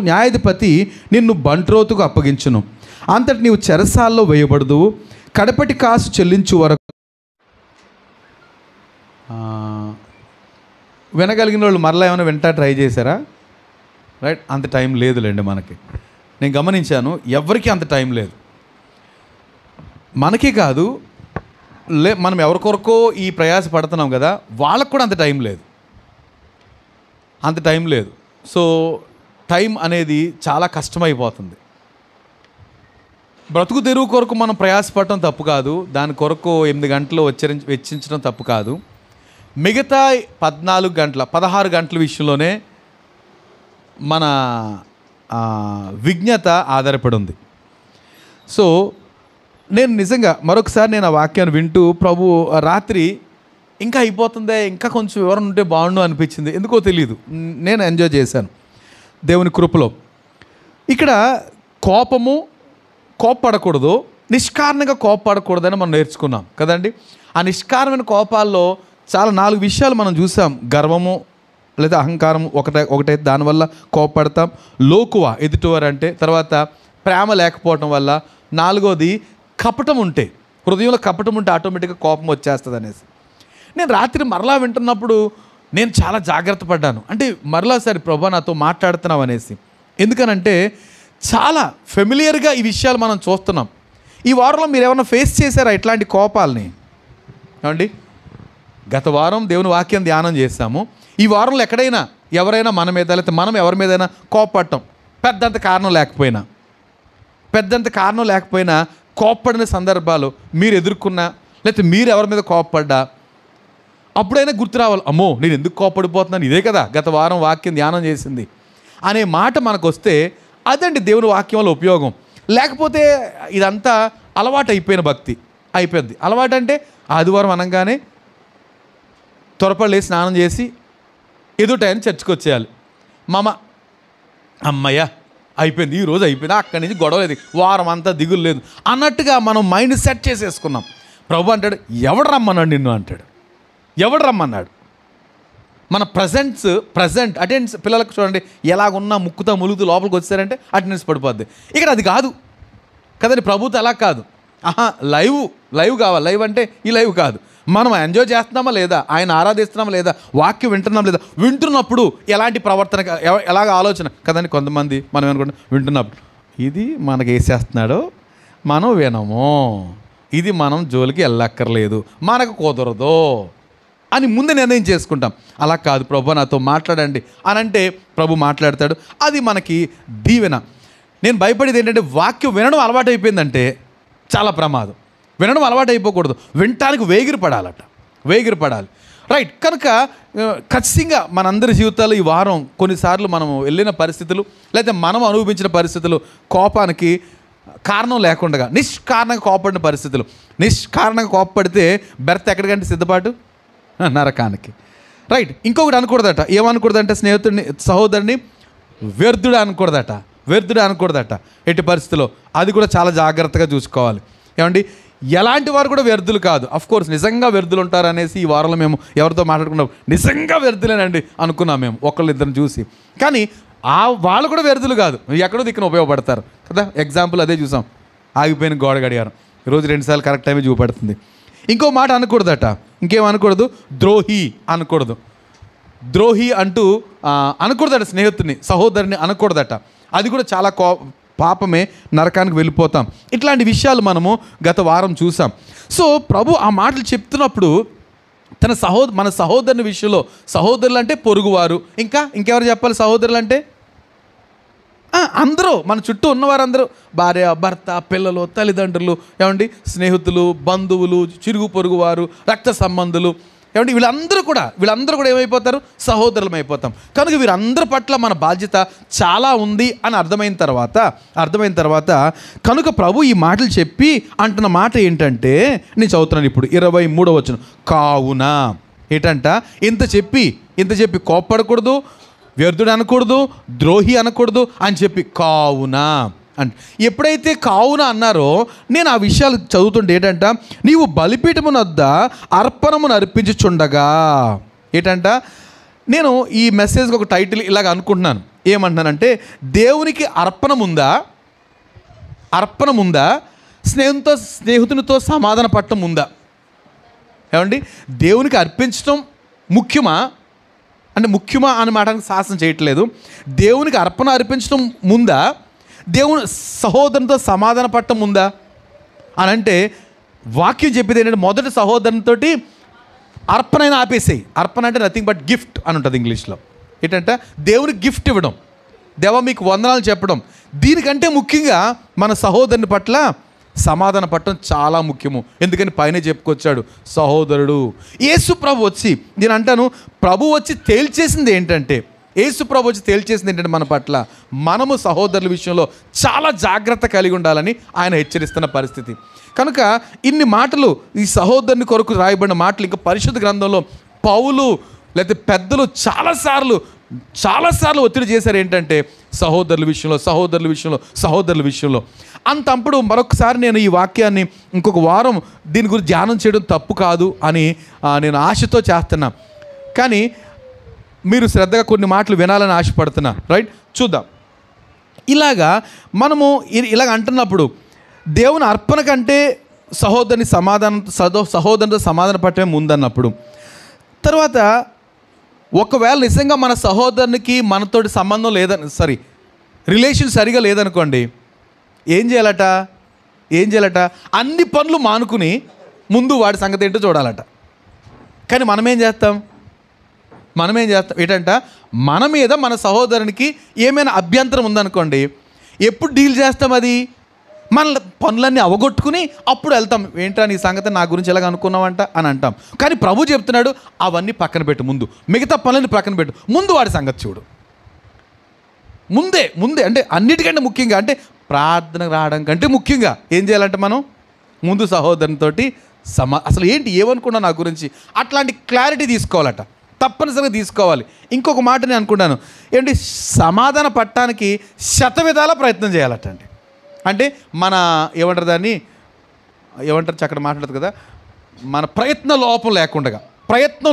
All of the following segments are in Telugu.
న్యాయాధిపతి నిన్ను బంట్రోతుకు అప్పగించును, అంతటి నీవు చెరసాల్లో వేయబడదు, కడపటి కాసు చెల్లించు వరకు. వినగలిగిన వాళ్ళు మరలా ఏమైనా వింటా ట్రై చేశారా? రైట్, అంత టైం లేదులేండి మనకి. నేను గమనించాను, ఎవరికి అంత టైం లేదు. మనకే కాదు, మనం ఎవరికొరకో ఈ ప్రయాస పడుతున్నాం కదా, వాళ్ళకు కూడా అంత టైం లేదు, అంత టైం లేదు. సో టైం అనేది చాలా కష్టమైపోతుంది. బ్రతుకు తెరువు కొరకు మనం ప్రయాసపడటం తప్పు కాదు, దాని కొరకు 8 గంటలు వెచ్చించడం తప్పు కాదు. మిగతా 14 గంటల 16 గంటల విషయంలోనే మన విజ్ఞత ఆధారపడి ఉంది. సో నేను నిజంగా మరొకసారి నేను ఆ వాక్యాన్ని వింటూ, ప్రభు రాత్రి ఇంకా అయిపోతుందే, ఇంకా కొంచెం వివరణ ఉంటే బాగుండు అనిపించింది. ఎందుకో తెలియదు, నేను ఎంజాయ్ చేశాను దేవుని కృపలో. ఇక్కడ కోప్పడకూడదు, నిష్కారణంగా కోప్పడకూడదని మనం నేర్చుకున్నాం కదండి. ఆ నిష్కారణమైన కోపాల్లో చాలా 4 విషయాలు మనం చూసాం. గర్వము లేదా అహంకారం ఒకటైతే దానివల్ల కోప్పడతాం. లోకువ ఎదుటివారు అంటే, తర్వాత ప్రేమ లేకపోవటం వల్ల, 4వది కపటం ఉంటే, హృదయంలో కపటం ఉంటే ఆటోమేటిక్గా కోపం వచ్చేస్తుంది అనేసి. నేను రాత్రి మరలా వింటున్నప్పుడు నేను చాలా జాగ్రత్త పడ్డాను. అంటే మరలాసారి ప్రభు నాతో మాట్లాడుతున్నావు అనేసి. ఎందుకనంటే చాలా ఫెమిలియర్గా ఈ విషయాలు మనం చూస్తున్నాం. ఈ వారంలో మీరు ఏమైనా ఫేస్ చేశారా ఇట్లాంటి కోపాలని? ఏమండి, గత వారం దేవుని వాక్యం ధ్యానం చేశాము. ఈ వారంలో ఎక్కడైనా ఎవరైనా మన మీద, లేకపోతే మనం ఎవరి మీదైనా కోపపడటం, పెద్దంత కారణం లేకపోయినా కోప్పడిన సందర్భాలు మీరు ఎదుర్కొన్నా, లేకపోతే మీరు ఎవరి మీద కోపపడ్డా అప్పుడైనా గుర్తు రావాలి, అమ్మో నేను ఎందుకు కోపడిపోతున్నాను, ఇదే కదా గత వారం వాక్యం ధ్యానం చేసింది అనే మాట మనకు వస్తే అదండి దేవుని వాక్యం వల్ల ఉపయోగం. లేకపోతే ఇదంతా అలవాటు అయిపోయిన భక్తి అయిపోద్ది. అలవాటు అంటే ఆదివారం అనగానే త్వరపడి లేచి స్నానం చేసి ఎదుటైన చర్చికి వచ్చేయాలి. అమ్మయ్య అయిపోయింది, ఈరోజు అయిపోయింది, అక్కడి నుంచి గొడవ లేదు, వారం అంతా దిగులు లేదు అన్నట్టుగా మనం మైండ్ సెట్ చేసేసుకున్నాం. ప్రభు అంటాడు, ఎవడు రమ్మన్నాడు నిన్ను అంటాడు. ఎవడు రమ్మన్నాడు? మన ప్రజెంట్ అటెండెన్స్ పిల్లలకు చూడండి, ఎలాగున్నా ముక్కుతా ములుగుతూ లోపలికి వచ్చారంటే అటెండెన్స్ పడిపోద్ది. ఇక్కడ అది కాదు కదండి, ప్రభుత్వం అలా కాదు. లైవ్ కావాలి. లైవ్ అంటే ఈ లైవ్ కాదు, మనం ఎంజాయ్ చేస్తున్నామా లేదా, ఆయన ఆరాధిస్తున్నామా లేదా, వాక్యం వింటున్నామా లేదా, వింటున్నప్పుడు ఎలాంటి ప్రవర్తన, ఎలాగ ఆలోచన కదండి. కొంతమంది మనం అనుకుంటాం వింటున్నప్పుడు ఇది మనకి వేసేస్తున్నాడో మనం వినము, ఇది మనం జోలికి వెళ్ళక్కర్లేదు, మనకు కుదరదు అని ముందే నిర్ణయం చేసుకుంటాం. అలా కాదు, ప్రభు నాతో మాట్లాడండి అని అంటే ప్రభు మాట్లాడతాడు. అది మనకి దీవెన. నేను భయపడేది ఏంటంటే, వాక్యం వినడం అలవాటు అయిపోయిందంటే చాలా ప్రమాదం. వినడం అలవాటు అయిపోకూడదు, వినటానికి వేగిరపడాలి. రైట్. కనుక ఖచ్చితంగా మనందరి జీవితాల్లో ఈ వారం కొన్నిసార్లు మనం వెళ్ళిన పరిస్థితులు, లేకపోతే మనం అనుభవించిన పరిస్థితులు, కోపానికి కారణం లేకుండా నిష్కారణంగా కోపడిన పరిస్థితులు. నిష్కారణంగా కోపడితే బెర్త్ ఎక్కడికంటే సిద్ధపాటు నరకానికి. రైట్. ఇంకొకటి అనకూడదట. ఏమనకూడదంటే, సహోదరుని వ్యర్థుడు అనకూడదట ఎట్టి పరిస్థితుల్లో. అది కూడా చాలా జాగ్రత్తగా చూసుకోవాలి. ఏమండి, ఎలాంటి వారు కూడా వ్యర్థులు కాదు. అఫ్కోర్స్ నిజంగా వ్యర్థులు ఉంటారు అనేసి ఈ వారంలో మేము ఎవరితో మాట్లాడుకున్నాం, నిజంగా వ్యర్థులేనండి అనుకున్నాం మేము ఒకళ్ళిద్దరిని చూసి. కానీ వాళ్ళు కూడా వ్యర్థులు కాదు, ఎక్కడో దిక్కున ఉపయోగపడతారు కదా. ఎగ్జాంపుల్ అదే చూసాం, ఆగిపోయిన గోడ గడియారం రోజు 2 సార్లు కరెక్ట్ టైమే చూపెడుతుంది. ఇంకో మాట అనకూడదట, ఇంకేమనకూడదు, ద్రోహి అంటూ అనకూడదట. స్నేహితుడిని, సహోదరుని అనకూడదట. అది కూడా చాలా పాపమే, నరకానికి వెళ్ళిపోతాం. ఇట్లాంటి విషయాలు మనము గత వారం చూసాం. సో ప్రభు ఆ మాటలు చెప్తున్నప్పుడు మన సహోదరుని విషయంలో, సహోదరులు అంటే పొరుగువారు, ఇంకెవరు చెప్పాలి? సహోదరులు అంటే అందరూ, మన చుట్టూ ఉన్నవారందరూ, భార్య, భర్త, పిల్లలు, తల్లిదండ్రులు, ఏమండి, స్నేహితులు, బంధువులు, చిరుగు పొరుగువారు, రక్త సంబంధులు, ఏమండి, వీళ్ళందరూ కూడా ఏమైపోతారు? సహోదరులం అయిపోతాం. కనుక వీరందరి పట్ల మన బాధ్యత చాలా ఉంది అని అర్థమైన తర్వాత కనుక ప్రభు ఈ మాటలు చెప్పి అంటున్న మాట ఏంటంటే, నేను చదువుతున్నాను ఇప్పుడు 23వ వచనం. కావున ఏంటంట, ఇంత చెప్పి కోప్పడకూడదు, వ్యర్థుడు అనకూడదు, ద్రోహి అనకూడదు అని చెప్పి కావున అంటే ఎప్పుడైతే కావున అన్నారో, నేను ఆ విషయాలు చదువుతుంటే ఏంటంట, నీవు బలిపీఠమునొద్ద అర్పణమును అర్పించుచుండగా. ఏంటంట, నేను ఈ మెసేజ్కి ఒక టైటిల్ ఇలాగ అనుకుంటున్నాను, ఏమంటున్నానంటే దేవునికి అర్పణ ముందా స్నేహితునితో సమాధాన పడటం ముందా? ఏమండి, దేవునికి అర్పించడం ముఖ్యమా అంటే ముఖ్యమా అని మాటకి శాసనం చేయట్లేదు. దేవునికి అర్పణ అర్పించడం ముందా, దేవుని సహోదరునితో సమాధాన పడటం ముందా అని అంటే వాక్యం చెప్పేది ఏంటంటే మొదటి సహోదరునితో అర్పణైనా ఆపేసేయి. అర్పణ అంటే నథింగ్ బట్ గిఫ్ట్ అని ఉంటుంది ఇంగ్లీష్లో. ఏంటంటే దేవునికి గిఫ్ట్ ఇవ్వడం, దేవా మీకు వందనాలు చెప్పడం. దీనికంటే ముఖ్యంగా మన సహోదరుని పట్ల సమాధాన పడటం చాలా ముఖ్యము. ఎందుకని పైన చెప్పుకొచ్చాడు సహోదరుడు. యేసు ప్రభు వచ్చి, నేను అంటాను ప్రభు వచ్చి తేల్చేసింది ఏంటంటే మన పట్ల మనము సహోదరుల విషయంలో చాలా జాగ్రత్త కలిగి ఉండాలని ఆయన హెచ్చరిస్తున్న పరిస్థితి. కనుక ఇన్ని మాటలు, ఈ సహోదరుని కొరకు రాయబడిన మాటలు ఇంకా పరిశుద్ధ గ్రంథంలో పౌలు లేకపోతే పెద్దలు చాలాసార్లు ఒత్తిడి చేశారు. ఏంటంటే సహోదరుల విషయంలో అంతప్పుడు మరొకసారి నేను ఈ వాక్యాన్ని ఇంకొక వారం దీని గురించి ధ్యానం చేయడం తప్పు కాదు అని నేను ఆశతో చేస్తున్నా. కానీ మీరు శ్రద్ధగా కొన్ని మాటలు వినాలని ఆశపడుతున్నా. రైట్, చూద్దాం. మనము ఇలాగ అంటున్నప్పుడు దేవుని అర్పణ కంటే సహోదరునితో సమాధాన పడటమే ముందన్నప్పుడు, తర్వాత ఒకవేళ నిజంగా మన సహోదరునికి మనతోటి సంబంధం రిలేషన్ సరిగా లేదనుకోండి, ఏం చేయాలట? అన్ని పనులు మానుకుని ముందు వాడి సంగతి ఏంటో చూడాలట. కానీ మనమేం చేస్తాం ఏంటంట, మన మీద మన సహోదరునికి ఏమైనా అభ్యంతరం ఉందనుకోండి, ఎప్పుడు డీల్ చేస్తాం? అది మన పనులన్నీ అవగొట్టుకుని అప్పుడు వెళ్తాం. ఏంటా నీ సంగతి, నా గురించి ఎలాగ అనుకున్నావంట అని అంటాం. కానీ ప్రభు చెప్తున్నాడు అవన్నీ పక్కన పెట్టు, ముందు మిగతా పనులన్నీ పక్కన పెట్టు, ముందు వాడి సంగతి చూడు. ముందే అంటే అన్నిటికంటే ముఖ్యంగా, అంటే ప్రార్థన రావడం కంటే ముఖ్యంగా ఏం చేయాలంటే మనం ముందు సహోదరునితోటి అసలు ఏంటి ఏమనుకున్నా నా గురించి, అట్లాంటి క్లారిటీ తీసుకోవాలట, తప్పనిసరిగా తీసుకోవాలి. ఇంకొక మాట నేను అనుకుంటాను, ఏంటి సమాధాన పడటానికి శతవిధాల ప్రయత్నం చేయాలట అండి. అంటే మన ఏమంటారు చక్కడ మాట్లాడదు కదా, మన ప్రయత్నం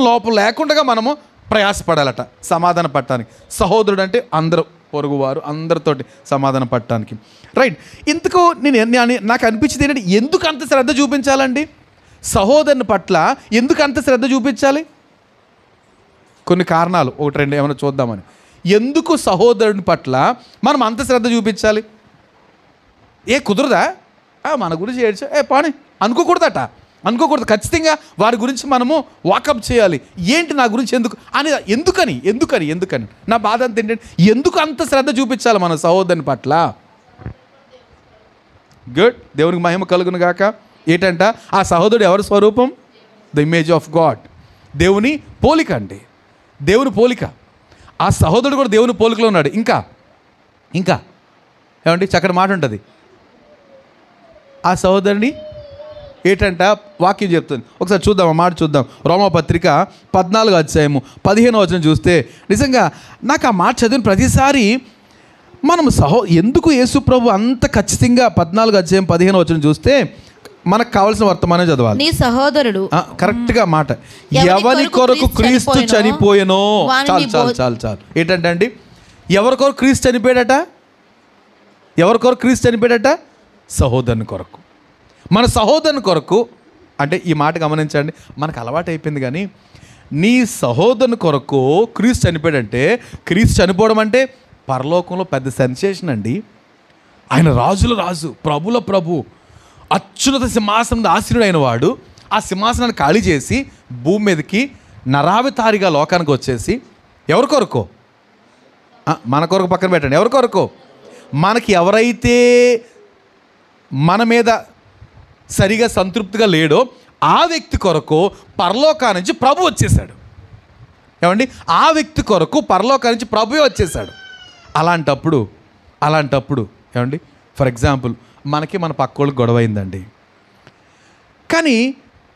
లోపం లేకుండా మనము ప్రయాసపడాలట సమాధాన పడటానికి. సహోదరుడు అంటే అందరూ, పొరుగువారు అందరితోటి సమాధాన పడటానికి. రైట్, ఇంతకు నాకు అనిపించింది ఏంటంటే, ఎందుకు అంత శ్రద్ధ చూపించాలండి సహోదరుని పట్ల? ఎందుకు అంత శ్రద్ధ చూపించాలి? కొన్ని కారణాలు, ఒకటి రెండు ఏమైనా చూద్దామని. ఎందుకు సహోదరుని పట్ల మనం అంత శ్రద్ధ చూపించాలి? కుదరదా మన గురించి పాని అనుకోకూడదు. ఖచ్చితంగా వారి గురించి మనము వాకప్ చేయాలి. ఏంటి నా గురించి ఎందుకని నా బాధ అంత ఏంటంటే, ఎందుకు అంత శ్రద్ధ చూపించాలి మన సహోదరుని పట్ల? గుడ్, దేవునికి మహిమ కలుగును గాక. ఏంటంట ఆ సహోదరుడు ఎవరి స్వరూపం? ద ఇమేజ్ ఆఫ్ గాడ్, దేవుని పోలిక అండి, దేవుని పోలిక. ఆ సహోదరుడు కూడా దేవుని పోలికలో ఉన్నాడు. ఇంకా ఏమండి చక్కటి మాట ఉంటుంది. ఆ సహోదరుని ఏంటంట వాక్యం చెప్తుంది. ఒకసారి చూద్దాం, ఆ మాట చూద్దాం. రోమాపత్రిక 14వ అధ్యాయము 15వ వచనం చూస్తే, నిజంగా నాకు ఆ మాట చదివిన ప్రతిసారి మనం ఎందుకు యేసు ప్రభు అంత ఖచ్చితంగా 14వ అధ్యాయం 15వ వచనం చూస్తే మనకు కావాల్సిన వర్తమానం చదవాలి. నీ సహోదరుడు కరెక్ట్గా మాట, ఎవరి కొరకు క్రీస్తు చనిపోయెనో. చాలు. ఏంటంటే అండి, ఎవరి కొరకు క్రీస్తు చనిపోయాడట? సహోదరుని కొరకు. మన సహోదరుని కొరకు అంటే ఈ మాట గమనించండి, మనకు అలవాటు అయిపోయింది. కానీ నీ సహోదరుని కొరకు క్రీస్తు చనిపోయాడంటే, క్రీస్తు చనిపోవడం అంటే పరలోకంలో పెద్ద సెన్సేషన్ అండి. ఆయన రాజుల రాజు, ప్రభుల ప్రభు, అత్యున్నత సింహాసనం ఆశీనుడు అయిన వాడు ఆ సింహాసనాన్ని ఖాళీ చేసి భూమి మీదకి నరావితారిగా లోకానికి వచ్చేసి ఎవరి కొరకు? మన కొరకు పక్కన పెట్టండి. ఎవరి కొరకు? మనకి ఎవరైతే మన మీద సరిగా సంతృప్తిగా లేడో ఆ వ్యక్తి కొరకు పరలోకా నుంచి ప్రభు వచ్చేసాడు. ఏమండి, ఆ వ్యక్తి కొరకు పరలోకా నుంచి ప్రభువే వచ్చేసాడు. అలాంటప్పుడు ఏమండి, ఫర్ ఎగ్జాంపుల్ మనకి మన పక్కోళ్ళకి గొడవ అయిందండి. కానీ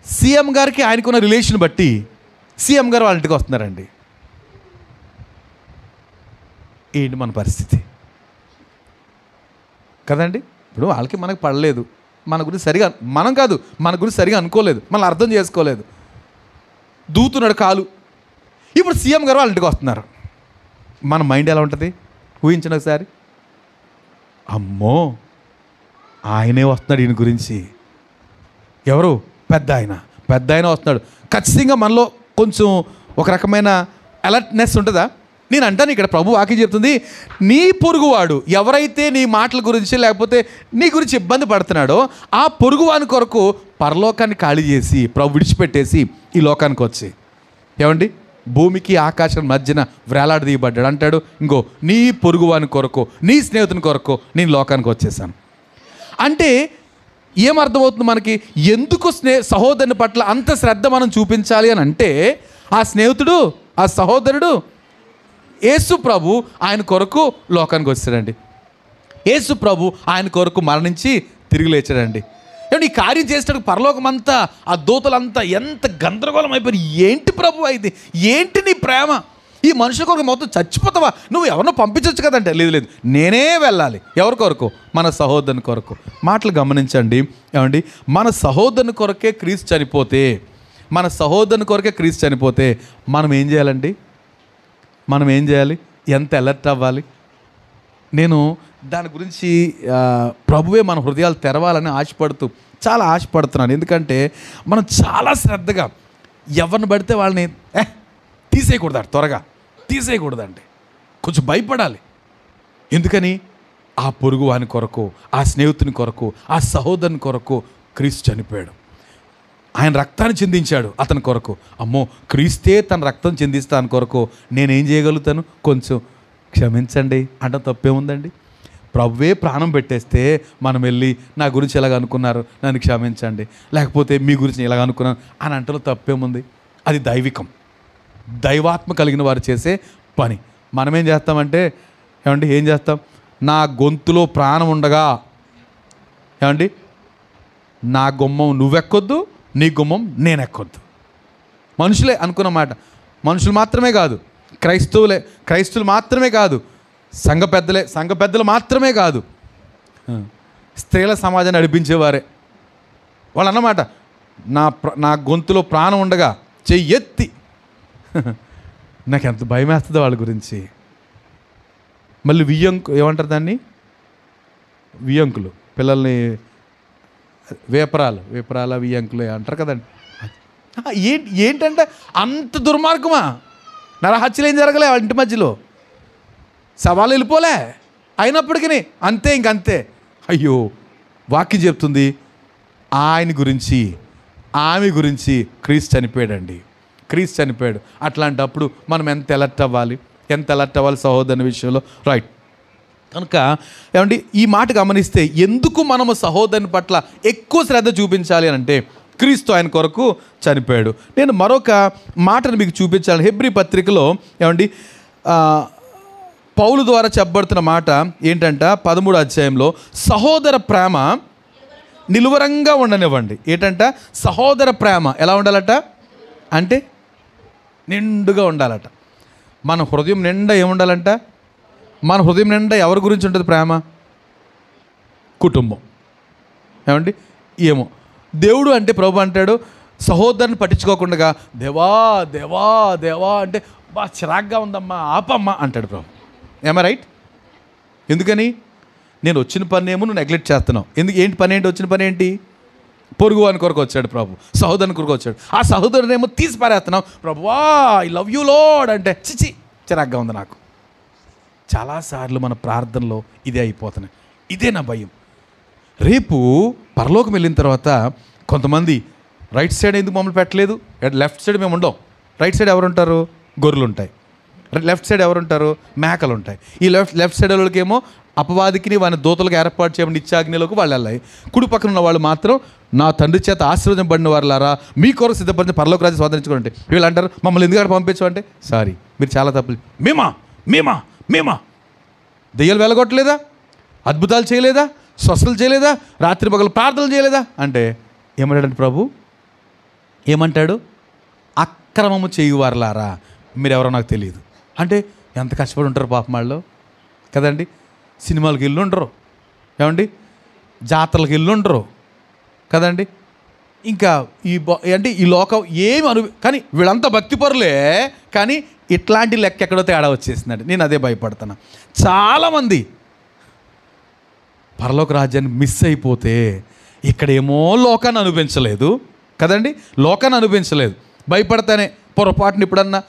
సీఎం గారికి ఆయనకున్న రిలేషన్ బట్టి సీఎం గారు వాళ్ళ ఇంటికి వస్తున్నారండి. ఏంటి మన పరిస్థితి కదండి? ఇప్పుడు వాళ్ళకి మనకు పడలేదు, మన గురించి సరిగా అనుకోలేదు, మనల్ని అర్థం చేసుకోలేదు, దూతున్నాడు కాలు. ఇప్పుడు సీఎం గారు వాళ్ళ ఇంటికి వస్తున్నారు. మన మైండ్ ఎలా ఉంటుంది? ఊహించండి ఒకసారి. అమ్మో, ఆయనే వస్తున్నాడు ఈయన గురించి. ఎవరు? పెద్ద ఆయన వస్తున్నాడు. ఖచ్చితంగా మనలో కొంచెం ఒక రకమైన అలర్ట్నెస్ ఉంటుందా? నేను అంటాను, ఇక్కడ ప్రభు వాక్యం చెప్తుంది, నీ పొరుగువాడు ఎవరైతే నీ మాటల గురించి లేకపోతే నీ గురించి ఇబ్బంది పడుతున్నాడో ఆ పొరుగువాని కొరకు పరలోకాన్ని ఖాళీ చేసి ప్రభు విడిచిపెట్టేసి ఈ లోకానికి వచ్చి, ఏమండి, భూమికి ఆకాశం మధ్యన వేలాడదీయబడ్డాడు. అంటాడు, ఇంకో నీ పొరుగువాని కొరకు, నీ స్నేహితుని కొరకు నేను లోకానికి వచ్చేసాను. అంటే ఏమర్థమవుతుంది మనకి? ఎందుకు సహోదరుని పట్ల అంత శ్రద్ధ మనం చూపించాలి అని అంటే, ఆ స్నేహితుడు, ఆ సహోదరుడు యేసు ప్రభు ఆయన కొరకు లోకానికి వచ్చాడండి. యేసు ప్రభు ఆయన కొరకు మరణించి తిరిగి లేచాడండి. ఏమంటే ఈ కార్యం చేసేటప్పుడు పరలోకమంతా, ఆ దూతలంతా ఎంత గందరగోళం అయిపోయి, ఏంటి ప్రభు అయితే, ఏంటి నీ ప్రేమ, ఈ మనుషుల కొరకు మొత్తం చచ్చిపోతావా, నువ్వు ఎవరినో పంపించవచ్చు కదంటే, లేదు నేనే వెళ్ళాలి. ఎవరి కొరకు? మన సహోదరుని కొరకు. మాటలు గమనించండి. ఏమండి, మన సహోదరుని కొరకే క్రీస్తు చనిపోతే, మన సహోదరుని కొరకే క్రీస్తు చనిపోతే మనం ఏం చేయాలండి? మనం ఏం చేయాలి? ఎంత అలర్ట్ అవ్వాలి? నేను దాని గురించి ప్రభువే మన హృదయాలు తెరవాలని చాలా ఆశపడుతున్నాను. ఎందుకంటే మనం చాలా శ్రద్ధగా ఎవరిని పడితే వాళ్ళని తీసేయకూడదు, త్వరగా తీసేయకూడదండి. కొంచెం భయపడాలి. ఎందుకని? ఆ పొరుగు వాని కొరకు, ఆ స్నేహితుని కొరకు, ఆ సహోదరుని కొరకు క్రీస్తు చనిపోయాడు. ఆయన రక్తాన్ని చిందించాడు అతని కొరకు. అమ్మో, క్రీస్తే తన రక్తం చిందిస్తాను కొరకు నేనేం చేయగలుగుతాను? కొంచెం క్షమించండి అంటే తప్పేముందండి? ప్రభువే ప్రాణం పెట్టేస్తే మనం వెళ్ళి నా గురించి ఎలాగ అనుకున్నారు, నన్ను క్షమించండి, లేకపోతే మీ గురించి ఇలాగ అనుకున్నాను అని అంటలో తప్పేముంది? అది దైవికం, దైవాత్మ కలిగిన వారు చేసే పని. మనమేం చేస్తామంటే, ఏమండి, ఏం చేస్తాం? నా గొంతులో ప్రాణం ఉండగా, ఏమండి, నా గుమ్మం నువ్వెక్కొద్దు, నీ గుమ్మం నేను ఎక్కొద్దు. మనుషులే అనుకున్న మాట. మనుషులు మాత్రమే కాదు, క్రైస్తవులు మాత్రమే కాదు, సంఘ పెద్దలు మాత్రమే కాదు, స్త్రీల సమాజాన్ని నడిపించేవారే. వాళ్ళు అన్నమాట, నా గొంతులో ప్రాణం ఉండగా చెయ్యి ఎత్తి. నాకు ఎంత భయం వేస్తుందో వాళ్ళ గురించి. మళ్ళీ ఏమంటారు దాన్ని? వియ్యంకులు, పిల్లల్ని వేపరాల వియ్యంకులు అంటారు కదండి. ఏంటంటే అంత దుర్మార్గమా? నరహత్యలు ఏం జరగలే వాళ్ళ ఇంటి మధ్యలో, సవాలు వెళ్ళిపోలే, అయినప్పటికీ అంతే, ఇంకంతే. అయ్యో, వాక్యం చెప్తుంది ఆయన గురించి, ఆమె గురించి క్రీస్తు చనిపోయాడండి. క్రీస్తు చనిపోయాడు. అట్లాంటప్పుడు మనం ఎంత అలర్ట్ అవ్వాలి సహోదరుని విషయంలో, రైట్? కనుక ఏమండి, ఈ మాట గమనిస్తే ఎందుకు మనము సహోదరుని పట్ల ఎక్కువ శ్రద్ధ చూపించాలి అని అంటే, క్రీస్తు ఆయన కొరకు చనిపోయాడు. నేను మరొక మాటను మీకు చూపించాను. హెబ్రీ పత్రికలో ఏమండి పౌలు ద్వారా చెప్పబడుతున్న మాట ఏంటంట, 13వ అధ్యాయంలో, సహోదర ప్రేమ నిలువరంగా ఉండనివ్వండి. ఏంటంట? సహోదర ప్రేమ ఎలా ఉండాలట అంటే నిండుగా ఉండాలట. మన హృదయం నిండా ఏముండాలంట? మన హృదయం నిండా ఎవరి గురించి ఉంటుంది ప్రేమ? కుటుంబం. ఏమండి, ఏమో దేవుడు అంటే ప్రభు అంటాడు, సహోదరుని పట్టించుకోకుండా దేవా దేవా దేవా అంటే బా చిరాగ్గా ఉందమ్మా, ఆపమ్మా అంటాడు ప్రభు. ఏమా రైట్? ఎందుకని? నేను వచ్చిన పని ఏమో నువ్వు నెగ్లెక్ట్ చేస్తున్నావు. ఏంటి పని? వచ్చిన పని ఏంటి? పొరుగు అని కొరకు వచ్చాడు ప్రభు, సహోదరుని కొరకు వచ్చాడు. ఆ సహోదరుని ఏమో తీసి పారేస్తున్నావు. ప్రభువా ఐ లవ్ యూ లార్డ్ అంటే చిరాగ్గా ఉంది నాకు. చాలాసార్లు మన ప్రార్థనలో ఇదే అయిపోతున్నాయి. ఇదే నా భయం. రేపు పరలోకం వెళ్ళిన తర్వాత కొంతమంది రైట్ సైడ్ ఎందుకు మమ్మల్ని పెట్టలేదు, లెఫ్ట్ సైడ్ మేము ఉండం. రైట్ సైడ్ ఎవరు ఉంటారు? గొర్రెలు ఉంటాయి. లెఫ్ట్ సైడ్ ఎవరు ఉంటారు? మేకలు ఉంటాయి. ఈ లెఫ్ట్ సైడ్ వాళ్ళకేమో అపవాదికి వాని దూతలకు ఏర్పాటు చేయమని నిత్యాగ్నిలోకి వాళ్ళు వెళ్ళాయి. కుడి పక్కన ఉన్న వాళ్ళు మాత్రం నా తండ్రి చేత ఆశీర్వదింపబడిన వారులారా, మీ కొరకు సిద్ధపడిన పరలోక రాజ్యం స్వాధీనించుకోండి. వీళ్ళు అంటారు, మమ్మల్ని ఎందుకంటే పంపించమంటే, సారీ మీరు చాలా తప్పులు. మేమా దెయ్యాలు వెళ్ళగొట్టలేదా? అద్భుతాలు చేయలేదా? స్వస్థలు చేయలేదా? రాత్రి పగలు ప్రార్థనలు చేయలేదా అంటే ఏమంటాడంటే ప్రభు, ఏమంటాడు? అక్రమము చేయువారులారా మీరెవరో నాకు తెలియదు అంటే ఎంత కష్టపడి ఉంటారు పాపం వాళ్ళు కదండి. సినిమాలకు వెళ్ళి ఉండరు, ఏమండి, జాతరలకు వెళ్ళి ఉండరు కదండి, ఇంకా అంటే ఈ లోకం ఏమి కానీ వీళ్ళంతా భక్తిపరులే, కానీ ఇట్లాంటి లెక్క ఎక్కడో తేడా వచ్చేసిందండి. నేను అదే భయపడుతున్నా. చాలామంది పరలోక రాజ్యాన్ని మిస్ అయిపోతే ఇక్కడేమో లోకాన్ని అనుభవించలేదు కదండి, లోకాన్ని అనుభవించలేదు. భయపడతానే పొరపాటుని ఇప్పుడన్నా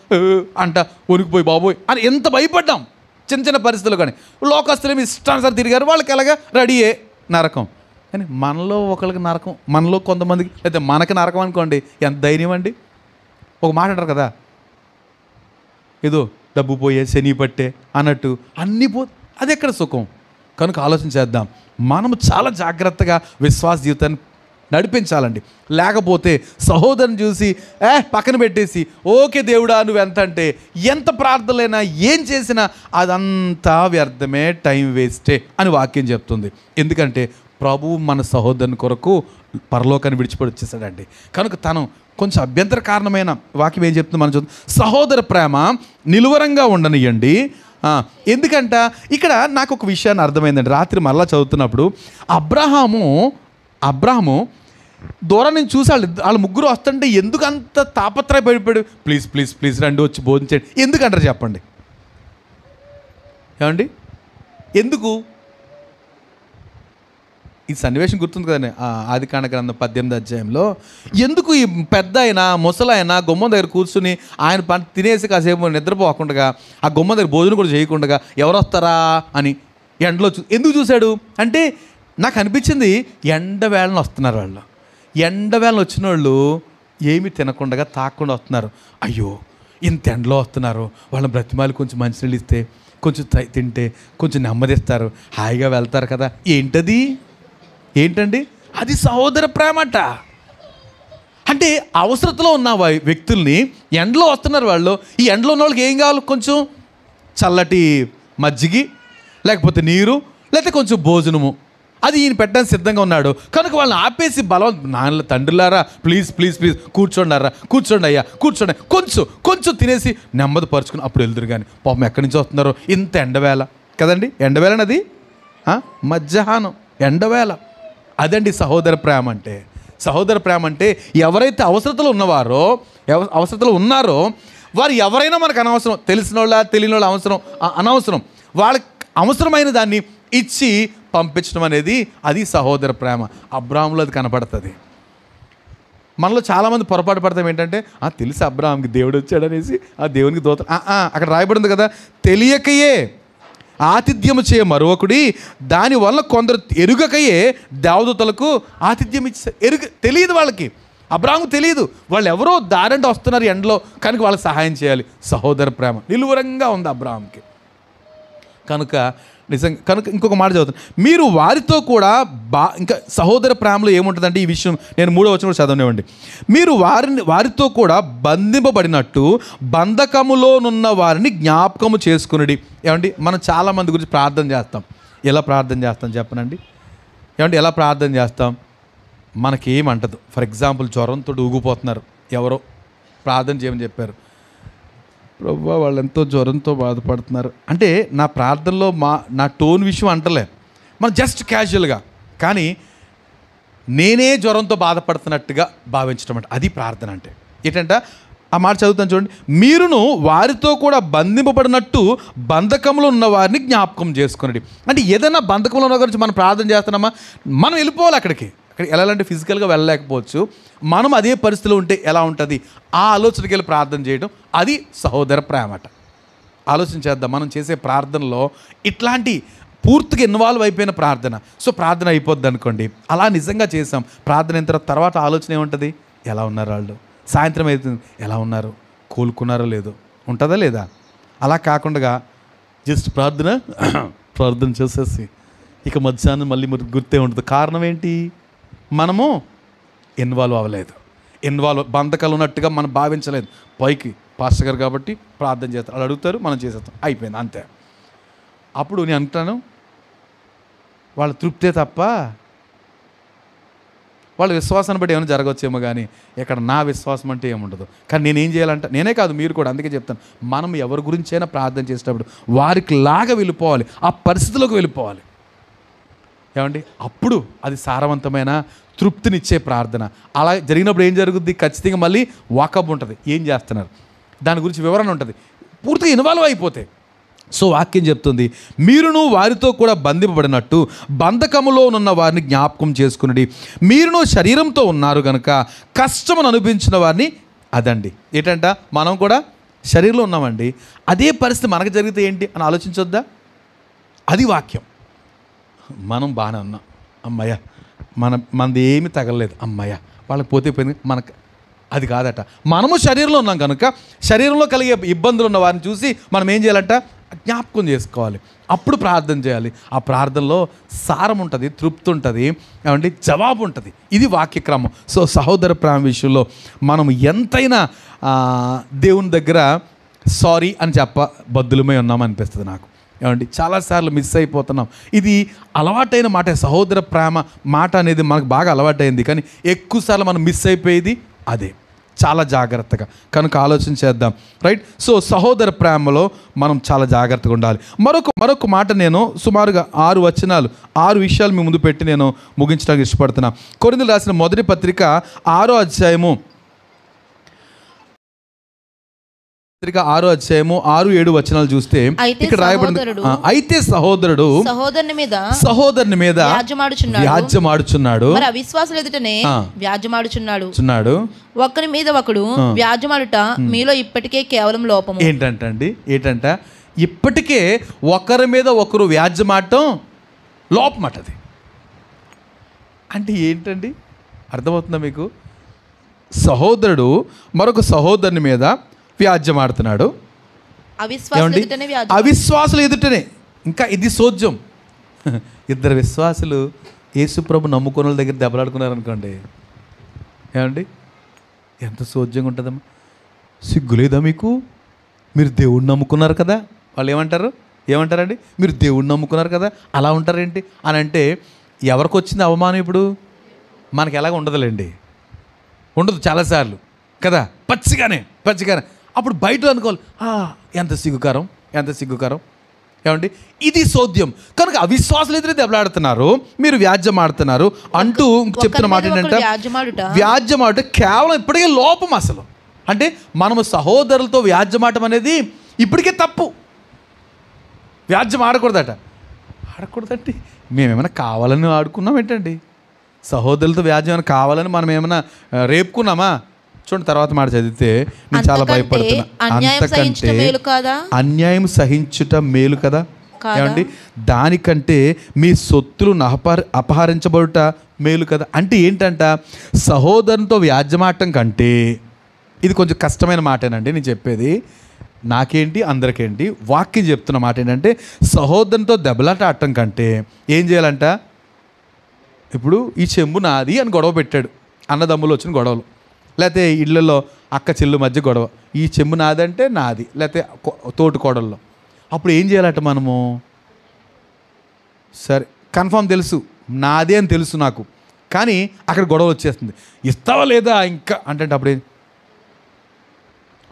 అంట ఉనికిపోయి బాబోయ్ అని ఎంత భయపడ్డాం చిన్న చిన్న పరిస్థితులు. కానీ లోకస్తులు ఇష్టానుసారి తిరిగారు, వాళ్ళకి ఎలాగా రెడీయే నరకం. కానీ మనలో ఒకరికి నరకం, మనలో కొంతమందికి అయితే మనకి నరకం అనుకోండి, ఎంత ధైర్యం అండి. ఒక మాట అంటారు కదా, ఏదో డబ్బు పోయే శని పట్టే అన్నట్టు అన్నీ అది ఎక్కడ సుఖం. కనుక ఆలోచన చేద్దాం. మనము చాలా జాగ్రత్తగా విశ్వాస జీవితాన్ని నడిపించాలండి. లేకపోతే సహోదరుని చూసి పక్కన పెట్టేసి ఓకే దేవుడా నువ్వు ఎంత అంటే ఎంత ప్రార్థనలైనా ఏం చేసినా అదంతా వ్యర్థమే, టైం వేస్టే అని వాక్యం చెప్తుంది. ఎందుకంటే ప్రభువు మన సహోదరుని కొరకు పరలోకాన్ని విడిచిపెట్టి వచ్చేసాడండి. కనుక తను కొంచెం అభ్యంతర కారణమైన వాక్యం ఏం చెప్తుంది మనం చూద్దాం. సహోదర ప్రేమ నిలువరంగా ఉండనియండి. ఎందుకంట ఇక్కడ నాకు ఒక విషయాన్ని అర్థమైందండి. రాత్రి మరలా చదువుతున్నప్పుడు అబ్రహాము దూరం నుంచి చూసి వాళ్ళు ముగ్గురు వస్తుంటే ఎందుకు అంత తాపత్రయపడిపోయాడు. ప్లీజ్ ప్లీజ్ ప్లీజ్ రండి వచ్చి భోజనం చేయండి ఎందుకంటారు చెప్పండి. ఏమండి ఎందుకు? ఈ సన్నివేశం గుర్తుంది కదండి, ఆదికాండ గ్రంథం 18వ అధ్యాయంలో. ఎందుకు ఈ పెద్ద అయినా ముసలైనా గుమ్మం దగ్గర కూర్చుని ఆయన తినేసి కాసేపు నిద్రపోకుండా ఆ గుమ్మం దగ్గర భోజనం కూడా చేయకుండా ఎవరు వస్తారా అని ఎండలో ఎందుకు చూశాడు అంటే, నాకు అనిపించింది ఎండవేళను వస్తున్నారు వాళ్ళు. ఎండవేళను వచ్చిన వాళ్ళు ఏమి తినకుండా తాకుండా వస్తున్నారు. అయ్యో ఇంత ఎండలో వస్తున్నారు, వాళ్ళని బ్రతిమాలి కొంచెం మంచినీళ్ళు ఇస్తే కొంచెం తింటే కొంచెం నెమ్మదిస్తారు, హాయిగా వెళ్తారు కదా. ఏంటండి అది సహోదర ప్రేమట. అంటే అవసరతలో ఉన్న వ్యక్తుల్ని ఎండలో వస్తున్నారు వాళ్ళు. ఈ ఎండలో ఉన్న వాళ్ళకి ఏం కావాలి? కొంచెం చల్లటి మజ్జిగి, లేకపోతే నీరు, లేకపోతే కొంచెం భోజనము. అది ఈయన పెట్టడానికి సిద్ధంగా ఉన్నాడు. కనుక వాళ్ళని ఆపేసి నాన్న తండ్రులారా ప్లీజ్ ప్లీజ్ ప్లీజ్ కూర్చోండి అయ్యా కూర్చోండి, కొంచెం తినేసి నెమ్మది పరుచుకుని అప్పుడు వెళ్తురు. కానీ పాపం ఎక్కడి నుంచి వస్తున్నారో ఇంత ఎండవేళ కదండి. ఎండవేళనది మధ్యాహ్నం ఎండవేళ. అదండి సహోదర ప్రేమ అంటే. సహోదర ప్రేమ అంటే ఎవరైతే అవసరతలో ఉన్నారో వారు ఎవరైనా మనకు అనవసరం, తెలిసిన వాళ్ళ తెలియని వాళ్ళ అనవసరం, వాళ్ళకి అవసరమైన దాన్ని ఇచ్చి పంపించడం అనేది అది సహోదర ప్రేమ. అబ్రాహాములో అది కనపడుతుంది. మనలో చాలామంది పొరపాటు పడతాం ఏంటంటే, తెలిసి అబ్రాహాంకి దేవుడు వచ్చాడనేసి ఆ దేవునికి దూత అక్కడ రాయబడింది కదా, తెలియకయే ఆతిథ్యము చేయ మరొకడి దానివల్ల కొందరు ఎరుగకయే దేవదూతలకు ఆతిథ్యం ఇచ్చారు. తెలియదు వాళ్ళకి, అబ్రాహాము తెలియదు. వాళ్ళు ఎవరో దారంటే వస్తున్నారు ఎండలో, కనుక వాళ్ళకి సహాయం చేయాలి. సహోదర ప్రేమ నిలువరంగా ఉంది అబ్రాహాంకి. కనుక ఇంకొక మాట చదువుతాను, మీరు వారితో కూడా ఇంకా సహోదర ప్రేమలో ఏముంటుందంటే ఈ విషయం నేను 3వ వచనం కూడా చదవనివ్వండి. మీరు వారితో కూడా బంధింపబడినట్టు బంధకములోనున్న వారిని జ్ఞాపకము చేసుకునడి. ఏమండి మనం చాలామంది గురించి ప్రార్థన చేస్తాం. ఎలా ప్రార్థన చేస్తాం చెప్పనండి? ఏమండి ఎలా ప్రార్థన చేస్తాం? మనకేమంటదు. ఫర్ ఎగ్జాంపుల్ జ్వరంతో ఊగిపోతున్నారు, ఎవరో ప్రార్థన చేయమని చెప్పారు. ప్రభువా వాళ్ళు ఎంతో జ్వరంతో బాధపడుతున్నారు అంటే నా ప్రార్థనలో నా టోన్ విషయం అంటలే, మనం జస్ట్ క్యాజువల్గా, కానీ నేనే జ్వరంతో బాధపడుతున్నట్టుగా భావించడం అంటే అది ప్రార్థన అంటే. ఏంటంటే ఆ మాట చదువుతాను చూడండి. మీరును వారితో కూడా బంధింపబడినట్టు బంధకంలో ఉన్న వారిని జ్ఞాపకం చేసుకునండి. అంటే ఏదైనా బంధకంలో ఉన్న గురించి మనం ప్రార్థన చేస్తున్నామా, మనం వెళ్ళిపోవాలి అక్కడికి వెళ్ళాలంటే ఫిజికల్గా వెళ్ళలేకపోవచ్చు. మనం అదే పరిస్థితిలో ఉంటే ఎలా ఉంటుంది, ఆ ఆలోచనకి వెళ్ళి ప్రార్థన చేయడం అది సహోదర ప్రేమట. ఆలోచన చేద్దాం. మనం చేసే ప్రార్థనలో ఇట్లాంటి పూర్తిగా ఇన్వాల్వ్ అయిపోయిన ప్రార్థన. సో ప్రార్థన అయిపోద్ది అనుకోండి, అలా నిజంగా చేసాం. ప్రార్థన అయిన తర్వాత ఆలోచన ఏముంటుంది, ఎలా ఉన్నారు వాళ్ళు, సాయంత్రం అవుతుంది ఎలా ఉన్నారు, కోలుకున్నారో లేదో ఉంటుందా లేదా. అలా కాకుండా జస్ట్ ప్రార్థన చేసేసి ఇక మధ్యాహ్నం మళ్ళీ గుర్తే ఉంటుంది. కారణం ఏంటి, మనము ఇన్వాల్వ్ అవ్వలేదు. బంధకాలు ఉన్నట్టుగా మనం భావించలేదు. పైకి పాస్టర్ గారు కాబట్టి ప్రార్థన చేస్తారు, వాళ్ళు అడుగుతారు, మనం చేసేస్తాం, అయిపోయింది అంతే. అప్పుడు నేను అంటాను వాళ్ళ తృప్తే తప్ప వాళ్ళ విశ్వాసాన్ని బట్టి ఏమైనా జరగవచ్చేమో, కానీ ఇక్కడ నా విశ్వాసం అంటే ఏముండదు. కానీ నేనేం చేయాలంటే, నేనే కాదు మీరు కూడా, అందుకే చెప్తాను, మనం ఎవరి గురించైనా ప్రార్థన చేసేటప్పుడు వారికి లాగా వెళ్ళిపోవాలి, ఆ పరిస్థితిలోకి వెళ్ళిపోవాలి. ఏమండి అప్పుడు అది సారవంతమైన తృప్తినిచ్చే ప్రార్థన. అలా జరిగినప్పుడు ఏం జరుగుద్ది? ఖచ్చితంగా మళ్ళీ వాకప్ ఉంటుంది, ఏం చేస్తున్నారు దాని గురించి వివరణ ఉంటుంది, పూర్తిగా ఇన్వాల్వ్ అయిపోతే. సో వాక్యం చెప్తుంది, మీరును వారితో కూడా బంధింపబడినట్టు బంధకములో ఉన్న వారిని జ్ఞాపకం చేసుకుని, మీరును శరీరంతో ఉన్నారు కనుక కష్టమును అనిపించిన వారిని అదండి. ఏంటంట, మనం కూడా శరీరంలో ఉన్నామండి, అదే పరిస్థితి మనకు జరిగితే ఏంటి అని ఆలోచించొద్దా? అది వాక్యం. మనం బాగానే ఉన్నాం, అమ్మయ్య, మనది ఏమి తగలలేదు, అమ్మయ్య, వాళ్ళకి పోతే పోయింది, మనకు అది కాదట. మనము శరీరంలో ఉన్నాం కనుక శరీరంలో కలిగే ఇబ్బందులు ఉన్న వారిని చూసి మనం ఏం చేయాలంట? జ్ఞాపకం చేసుకోవాలి, అప్పుడు ప్రార్థన చేయాలి. ఆ ప్రార్థనలో సారం ఉంటుంది, తృప్తి ఉంటుంది, ఏమంటే జవాబు ఉంటుంది. ఇది వాక్యక్రమం. సో సహోదర ప్రేమ విషయంలో మనం ఎంతైనా దేవుని దగ్గర సారీ అని బద్దులమై ఉన్నామనిపిస్తుంది నాకు. ఏమండి చాలాసార్లు మిస్ అయిపోతున్నాం. ఇది అలవాటైన మాట, సహోదర ప్రేమ మాట అనేది మనకు బాగా అలవాటైంది, కానీ ఎక్కువసార్లు మనం మిస్ అయిపోయేది అదే. చాలా జాగ్రత్తగా కనుక ఆలోచన చేద్దాం, రైట్? సో సహోదర ప్రేమలో మనం చాలా జాగ్రత్తగా ఉండాలి. మరొక మాట నేను సుమారుగా 6 వచనాలు 6 విషయాలు మీ ముందు పెట్టి నేను ముగించడానికి ఇష్టపడుతున్నా. కొరింథీయులకు రాసిన మొదటి పత్రిక 6వ అధ్యాయము 6వ అధ్యాయము 6-7 వచనాలు చూస్తే ఇక్కడ రాయబడింది, అయితే సహోదరుడు సహోదరుని మీద వ్యాజ్యమాడుచున్నాడు, అవిశ్వాసుల ఎదుటనే వ్యాజ్యమాడుచున్నాడు. ఒకరి మీద ఒకడు వ్యాజ్యమాడుట మీలో ఇప్పటికే కేవలం లోపము. ఏంటంట ఇప్పటికే ఒకరి మీద ఒకరు వ్యాజ్యమాడటం లోపమటది. అంటే ఏంటండి, అర్థమవుతుందా మీకు? సహోదరుడు మరొక సహోదరుని మీద వ్యాజ్యమాడుతున్నాడు, అవిశ్వాసులు ఎదుటనే. ఇంకా ఇది సోద్యం. 2 విశ్వాసులు యేసుప్రభు నమ్ముకున్న వాళ్ళ దగ్గర దెబ్బలాడుకున్నారు అనుకోండి, ఏమండి ఎంత సోద్యంగా ఉంటుందమ్మా. సిగ్గులేదా మీకు? మీరు దేవుడిని నమ్ముకున్నారు కదా. వాళ్ళు ఏమంటారండి? మీరు దేవుడిని నమ్ముకున్నారు కదా, అలా ఉంటారేంటి అని అంటే ఎవరికి వచ్చింది అవమానం? ఇప్పుడు మనకి ఎలాగ ఉండదులేండి, ఉండదు చాలాసార్లు కదా, పచ్చిగానే. అప్పుడు బయట అనుకోవాలి, ఎంత సిగ్గుకారం. ఏమండి ఇది సోద్యం. కనుక అవిశ్వాసులు ఎదురు దెబ్బలాడుతున్నారు, మీరు వ్యాజ్యం ఆడుతున్నారు అంటూ చెప్తున్న మాట ఏంటంటే, వ్యాజ్యమాట కేవలం ఇప్పటికే లోపం. అసలు అంటే మనము సహోదరులతో వ్యాజ్యమాటం అనేది ఇప్పటికే తప్పు. వ్యాజ్యం ఆడకూడదండి. మేమేమైనా కావాలని ఆడుకున్నాం ఏంటండి? సహోదరులతో వ్యాజ్యం కావాలని మనం ఏమైనా రేపుకున్నామా? చూడండి తర్వాత మాట చదివితే నేను చాలా భయపడుతున్నా. అంతకంటే అన్యాయం సహించుట మేలు కదా. ఏమండి దానికంటే మీ సొత్తులు అపహరించబడుట మేలు కదా. అంటే ఏంటంట, సహోదరునితో వ్యాజ్యమాటం కంటే, ఇది కొంచెం కష్టమైన మాటేనండి నేను చెప్పేది, నాకేంటి అందరికేంటి, వాక్యం చెప్తున్న మాట ఏంటంటే, సహోదరునితో దెబ్బలాట ఆడటం కంటే ఏం చేయాలంట? ఇప్పుడు ఈ చెంబు నాది అని గొడవ పెట్టాడు, అన్నదమ్ములు వచ్చిన గొడవలు, లేకపోతే ఇళ్ళల్లో అక్క చెల్లు మధ్య గొడవ, ఈ చెంబు నాదంటే నాది, లేకపోతే తోటి కోడల్లో. అప్పుడు ఏం చేయాలట మనము? సరే కన్ఫామ్ తెలుసు నాదే అని తెలుసు నాకు, కానీ అక్కడ గొడవ వచ్చేస్తుంది, ఇస్తావా లేదా ఇంకా అంటే అప్పుడు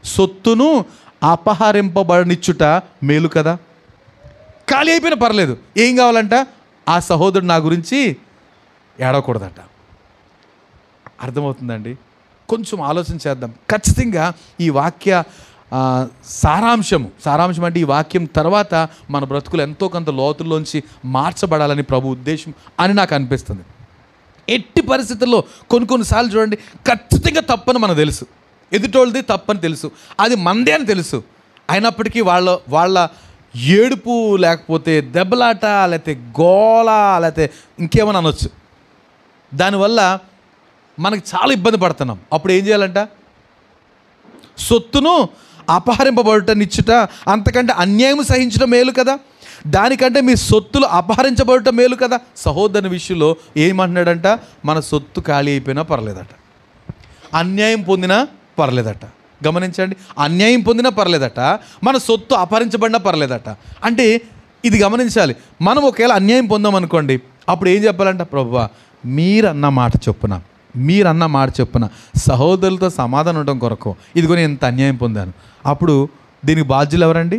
సొత్తును అపహరింపబడనిచ్చుట మేలు కదా. ఖాళీ అయిపోయినా పర్లేదు, ఏం కావాలంట? ఆ సహోదరుడు నా గురించి ఏడవకూడదట. అర్థమవుతుందండి? కొంచెం ఆలోచన చేద్దాం. ఖచ్చితంగా ఈ వాక్య సారాంశం అంటే ఈ వాక్యం తర్వాత మన బ్రతుకులు ఎంతో కొంత లోతుల్లోంచి మార్చబడాలని ప్రభు ఉద్దేశం అని నాకు అనిపిస్తుంది. ఎట్టి పరిస్థితుల్లో కొన్నిసార్లు చూడండి, ఖచ్చితంగా తప్పని మనకు తెలుసు, ఎదుటోళ్ళది తప్పని తెలుసు, అది మందే అని తెలుసు, అయినప్పటికీ వాళ్ళ ఏడుపు లేకపోతే దెబ్బలాట లేకపోతే గోల లేకపోతే ఇంకేమని అనొచ్చు, దానివల్ల మనకు చాలా ఇబ్బంది పడుతున్నాం. అప్పుడు ఏం చేయాలంట? సొత్తును అపహరింపబడటనిచ్చుట అంతకంటే అన్యాయం సహించడం మేలు కదా. దానికంటే మీ సొత్తులు అపహరించబడటం మేలు కదా. సహోదరుని విషయంలో ఏమంటున్నాడంట? మన సొత్తు ఖాళీ అయిపోయినా పర్లేదట, అన్యాయం పొందినా పర్లేదట. గమనించండి, అన్యాయం పొందినా పర్లేదట, మన సొత్తు అపహరించబడినా పర్లేదట. అంటే ఇది గమనించాలి. మనం ఒకవేళ అన్యాయం పొందామనుకోండి, అప్పుడు ఏం చెప్పాలంట? ప్రభువా మీరన్న మాట చొప్పున సహోదరులతో సమాధానం ఉండడం కొరకు ఇదిగో నేను ఎంత అన్యాయం పొందాను. అప్పుడు దీనికి బాధ్యులు ఎవరండి?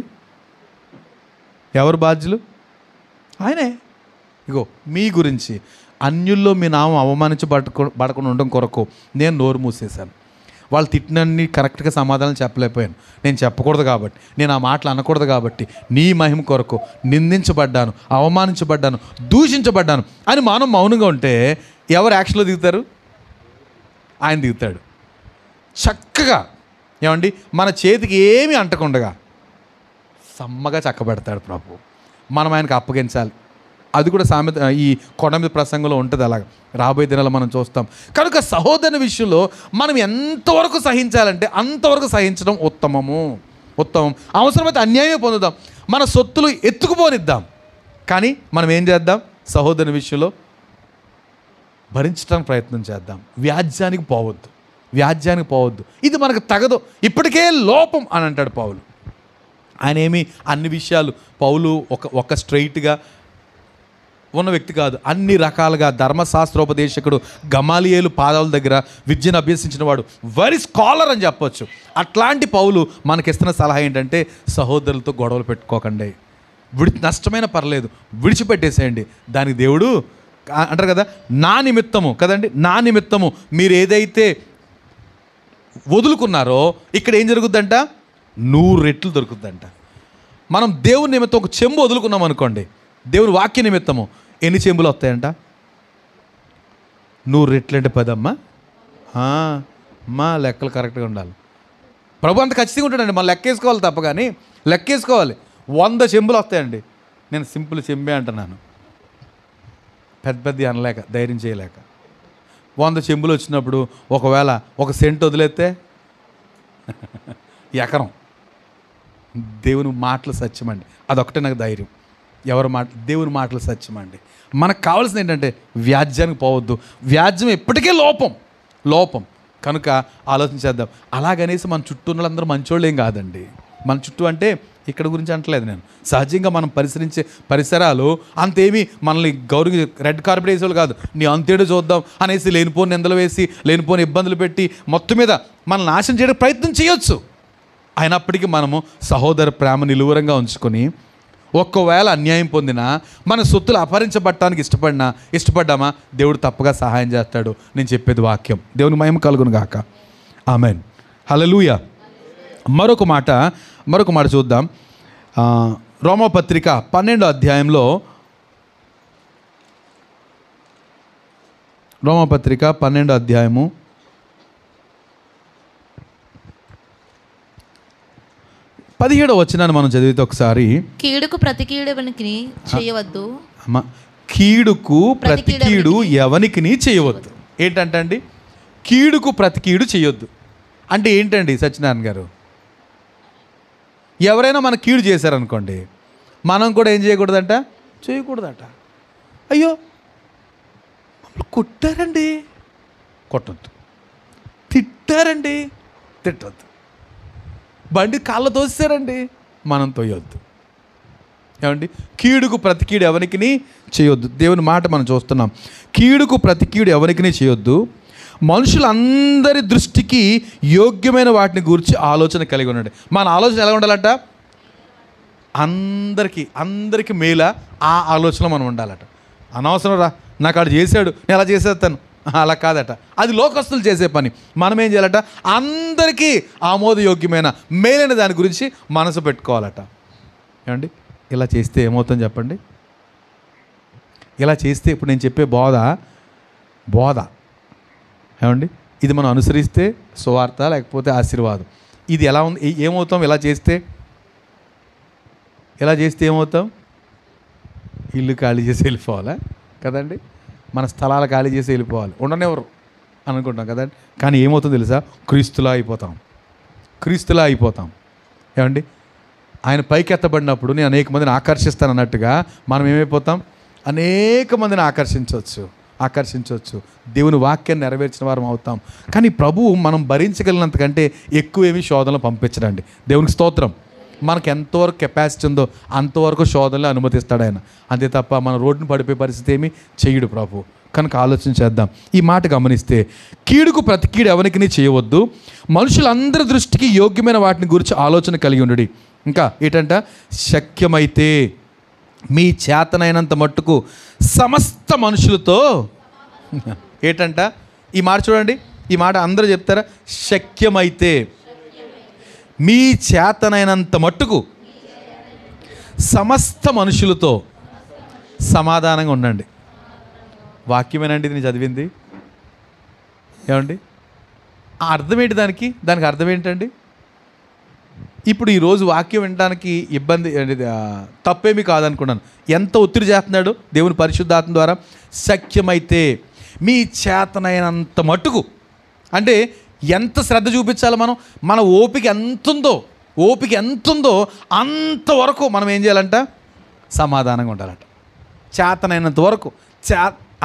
ఎవరు బాధ్యులు? ఆయనే. ఇగో మీ గురించి అన్యుల్లో మీ నామం అవమానించబడకుండా ఉండడం కొరకు నేను నోరు మూసేశాను. వాళ్ళు తిట్టినన్ని కరెక్ట్గా సమాధానం చెప్పలేకపోయాను, నేను చెప్పకూడదు కాబట్టి, నేను ఆ మాటలు అనకూడదు కాబట్టి, నీ మహిమ కొరకు నిందించబడ్డాను, అవమానించబడ్డాను, దూషించబడ్డాను అని మనం మౌనంగా ఉంటే ఎవరు యాక్షన్లో దిగుతారు? ఆయన దిగుతాడు. చక్కగా ఏమండి మన చేతికి ఏమీ అంటకుండగా సమ్మగా చక్కబెడతాడు ప్రభు. మనం ఆయనకు అప్పగించాలి. అది కూడా సామెత ఈ కొండ మీద ప్రసంగంలో ఉంటుంది. అలాగ రాబోయే దినాలు మనం చూస్తాం. కనుక సహోదరుని విషయంలో మనం ఎంతవరకు సహించాలంటే అంతవరకు సహించడం ఉత్తమం. అవసరమైతే అన్యాయం పొందుదాం, మన సొత్తులు ఎత్తుకుపోనిద్దాం, కానీ మనం ఏం చేద్దాం? సహోదరుని విషయంలో భరించడానికి ప్రయత్నం చేద్దాం. వ్యాజ్యానికి పోవద్దు. ఇది మనకు తగదు, ఇప్పటికే లోపం అని అంటాడు పౌలు. ఆయన ఏమి అన్ని విషయాలు పౌలు ఒక స్ట్రైట్గా ఉన్న వ్యక్తి కాదు. అన్ని రకాలుగా ధర్మశాస్త్రోపదేశకుడు, గమాలియేలు పాదాల దగ్గర విద్యను అభ్యసించిన వాడు, వెరీ స్కాలర్ అని చెప్పొచ్చు. అట్లాంటి పౌలు మనకిస్తున్న సలహా ఏంటంటే సహోదరులతో గొడవలు పెట్టుకోకండి, నష్టమైన పర్లేదు, విడిచిపెట్టేసేయండి. దానికి దేవుడు అంటారు కదా, నా నిమిత్తము మీరు ఏదైతే వదులుకున్నారో ఇక్కడ ఏం జరుగుద్దంట? 100 రెట్లు దొరుకుద్దంట. మనం దేవుని నిమిత్తం ఒక చెంబు వదులుకున్నాం అనుకోండి, దేవుని వాక్య నిమిత్తము ఎన్ని చెంబులు వస్తాయంట? 100 రెట్లు అంటే 10 అమ్మా. లెక్కలు కరెక్ట్గా ఉండాలి. ప్రభు అంత ఖచ్చితంగా ఉంటాడండి. మనం లెక్కేసుకోవాలి తప్ప, కానీ లెక్కేసుకోవాలి. 100 చెంబులు వస్తాయండి. నేను సింపుల్ చెంబే అంటున్నాను, పెద్ద అనలేక, ధైర్యం చేయలేక. 100 చెంబులు వచ్చినప్పుడు ఒకవేళ 1 సెంట్ వదిలేస్తే ఎకరం. దేవుని మాటలు సత్యమండి, అదొకటే నాకు ధైర్యం. దేవుని మాటలు సత్యమండి. మనకు కావాల్సింది ఏంటంటే వ్యాజ్యానికి పోవద్దు. వ్యాజ్యం ఎప్పటికే లోపం కనుక ఆలోచించేద్దాం. అలాగనేసి మన చుట్టూ ఉన్న వాళ్ళందరూ మంచోళ్ళు ఏం కాదండి. మన చుట్టూ అంటే ఇక్కడ గురించి అంటలేదు నేను, సహజంగా మనం పరిసరించే పరిసరాలు అంతేమీ మనల్ని గౌరవ రెడ్ కార్పెట్ వేసేవాళ్ళు కాదు. నీ అంతేడు చూద్దాం అనేసి లేనిపోని నిందలు వేసి, లేనిపోని ఇబ్బందులు పెట్టి, మొత్తం మీద మనల్ని నాశనం చేయడానికి ప్రయత్నం చేయొచ్చు. అయినప్పటికీ మనము సహోదర ప్రేమ నిలువరంగా ఉంచుకొని, ఒక్కవేళ అన్యాయం పొందినా, మన సొత్తులు అపహరించబడటానికి ఇష్టపడ్డామా, దేవుడు తప్పగా సహాయం చేస్తాడు. నేను చెప్పేది వాక్యం. దేవుని మహిమ కలుగును గాక. ఆమెన్. హల్లెలూయా. మరొక మాట చూద్దాం. రోమాపత్రిక 12వ అధ్యాయంలో, రోమాపత్రిక 12వ అధ్యాయము 17వ వచనాన్ని మనం చదివితే ఒకసారి, కీడుకు ప్రతి కీడు ఎవనికి చేయవద్దు. కీడుకు ప్రతి కీడు ఎవనికి చేయవద్దు. ఏంటంటే అండి, కీడుకు ప్రతి కీడు చేయొద్దు అంటే ఏంటండి సత్యనారాయణ గారు? ఎవరైనా మన కీడు చేశారనుకోండి, మనం కూడా ఏం చేయకూడదట? అయ్యో కొట్టారండి, కొట్టొద్దు. తిట్టారండి, తిట్టొద్దు. బండి కాళ్ళ తోసారండి, మనం తోయొద్దు. ఏమండి? కీడుకు ప్రతి కీడు ఎవరికి చేయొద్దు. దేవుని మాట మనం చూస్తున్నాం. కీడుకు ప్రతి కీడు ఎవరికి చేయొద్దు. మనుషులందరి దృష్టికి యోగ్యమైన వాటిని గురించి ఆలోచన కలిగి ఉండండి. మన ఆలోచన ఎలా ఉండాలంట? అందరికీ మేలా ఆ ఆలోచన మనం ఉండాలట. అనవసరం రా, నాకు ఆడు చేశాడు, నేను అలా చేసేస్తాను, అలా కాదట. అది లోకస్తులు చేసే పని. మనం ఏం చేయాలట? అందరికీ ఆమోదయోగ్యమైన మేలైన దాని గురించి మనసు పెట్టుకోవాలట. ఏమండి? ఇలా చేస్తే ఏమవుతుందో చెప్పండి. ఇలా చేస్తే ఇప్పుడు నేను చెప్పే బోధ ఏమండి, ఇది మనం అనుసరిస్తే సువార్త, లేకపోతే ఆశీర్వాదం. ఇది ఎలా ఉంది? ఏమవుతాం ఇలా చేస్తే ఏమవుతాం? ఇల్లు ఖాళీ చేసి వెళ్ళిపోవాలా కదండి? మన స్థలాలు ఖాళీ చేసి వెళ్ళిపోవాలి, ఉండనివ్వరు అనుకుంటాం కదండి. కానీ ఏమవుతుందో తెలుసా? క్రీస్తులా అయిపోతాం. ఏమండి? ఆయన పైకి ఎత్తబడినప్పుడు నేను అనేక మందిని ఆకర్షిస్తాను అన్నట్టుగా మనం ఏమైపోతాం? అనేక మందిని ఆకర్షించవచ్చు. దేవుని వాక్యాన్ని నెరవేర్చిన వారం అవుతాం. కానీ ప్రభువు మనం భరించగలిగినంతకంటే ఎక్కువేమీ శోధనలు పంపించడండి. దేవునికి స్తోత్రం. మనకు ఎంతవరకు కెపాసిటీ ఉందో అంతవరకు శోధనలు అనుమతిస్తాడు ఆయన. అంతే తప్ప మన రోడ్డును పడిపోయే పరిస్థితి ఏమీ చెయ్యడు ప్రభు. కనుక ఆలోచన చేద్దాం. ఈ మాట గమనిస్తే, కీడుకు ప్రతి కీడు ఎవరికి చేయవద్దు, మనుషులందరి దృష్టికి యోగ్యమైన వాటిని గురించి ఆలోచన కలిగి ఉండు. ఇంకా ఏంటంట? శక్యమైతే మీ చేతనైనంత మట్టుకు సమస్త మనుషులతో ఏంటంట ఈ మాట చూడండి, ఈ మాట అందరూ చెప్తారా? శక్యమైతే మీ చేతనైనంత మట్టుకు సమస్త మనుషులతో సమాధానంగా ఉండండి. వాక్యమేనండి ఇది నేను చదివింది. ఏమండి ఆ అర్థం ఏంటి? దానికి అర్థం ఏంటండి? ఇప్పుడు ఈరోజు వాక్యం వినడానికి ఇబ్బంది తప్పేమీ కాదనుకున్నాను. ఎంత ఒత్తిడి చేస్తున్నాడు దేవుని పరిశుద్ధాత్మ ద్వారా. శక్యమైతే మీ చేతనైనంత మట్టుకు అంటే ఎంత శ్రద్ధ చూపించాలి మనం? మన ఓపిక ఎంతుందో అంతవరకు మనం ఏం చేయాలంట? సమాధానంగా ఉండాలంట. చేతనైనంత వరకు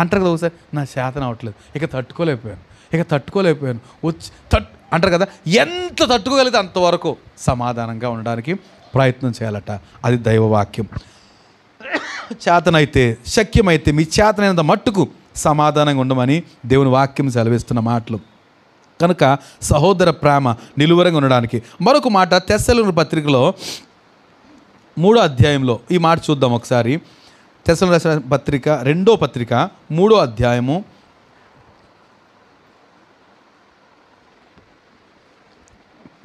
అంటారు కదా ఒకసారి, నా చేతన అవ్వట్లేదు, ఇక తట్టుకోలేకపోయాను వచ్చి అంటారు కదా. ఎంత తట్టుకోగలిగితే అంతవరకు సమాధానంగా ఉండడానికి ప్రయత్నం చేయాలట. అది దైవవాక్యం. చేతనైతే శక్యమైతే మీ చేతనైనంత మట్టుకు సమాధానంగా ఉండమని దేవుని వాక్యం సెలవిస్తున్న మాటలు కనుక సహోదర ప్రేమ నిలువరంగా ఉండడానికి. మరొక మాట తెస్సలోనికీయుల పత్రికలో 3వ అధ్యాయంలో ఈ మాట చూద్దాం ఒకసారి. తెస్సలోనికీయుల పత్రిక 2వ పత్రిక 3వ అధ్యాయము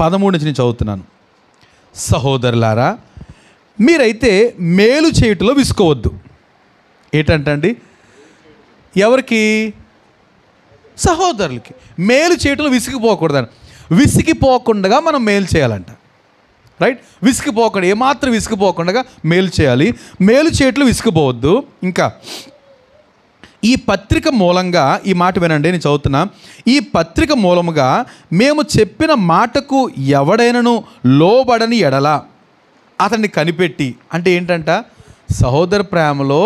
13 నుంచి నేను చదువుతున్నాను. సహోదరులారా, మీరైతే మేలు చేయుటలో విసుకోవద్దు. ఏంటంటండి? ఎవరికి? సహోదరులకి. మేలు చేయటంలో విసిగిపోకూడదని. విసిగిపోకుండా మనం మేలు చేయాలంట. రైట్? విసిగిపోకుండా, ఏమాత్రం విసిగిపోకుండా మేలు చేయాలి. మేలు చేయటంలో విసిగిపోవద్దు. ఇంకా ఈ పత్రిక మూలంగా, ఈ మాట వినండి, నేను చదువుతున్నా. ఈ పత్రిక మూలముగా మేము చెప్పిన మాటకు ఎవడైనను లోబడని ఎడల అతన్ని కనిపెట్టి, అంటే ఏంటంట? సహోదర ప్రేమలో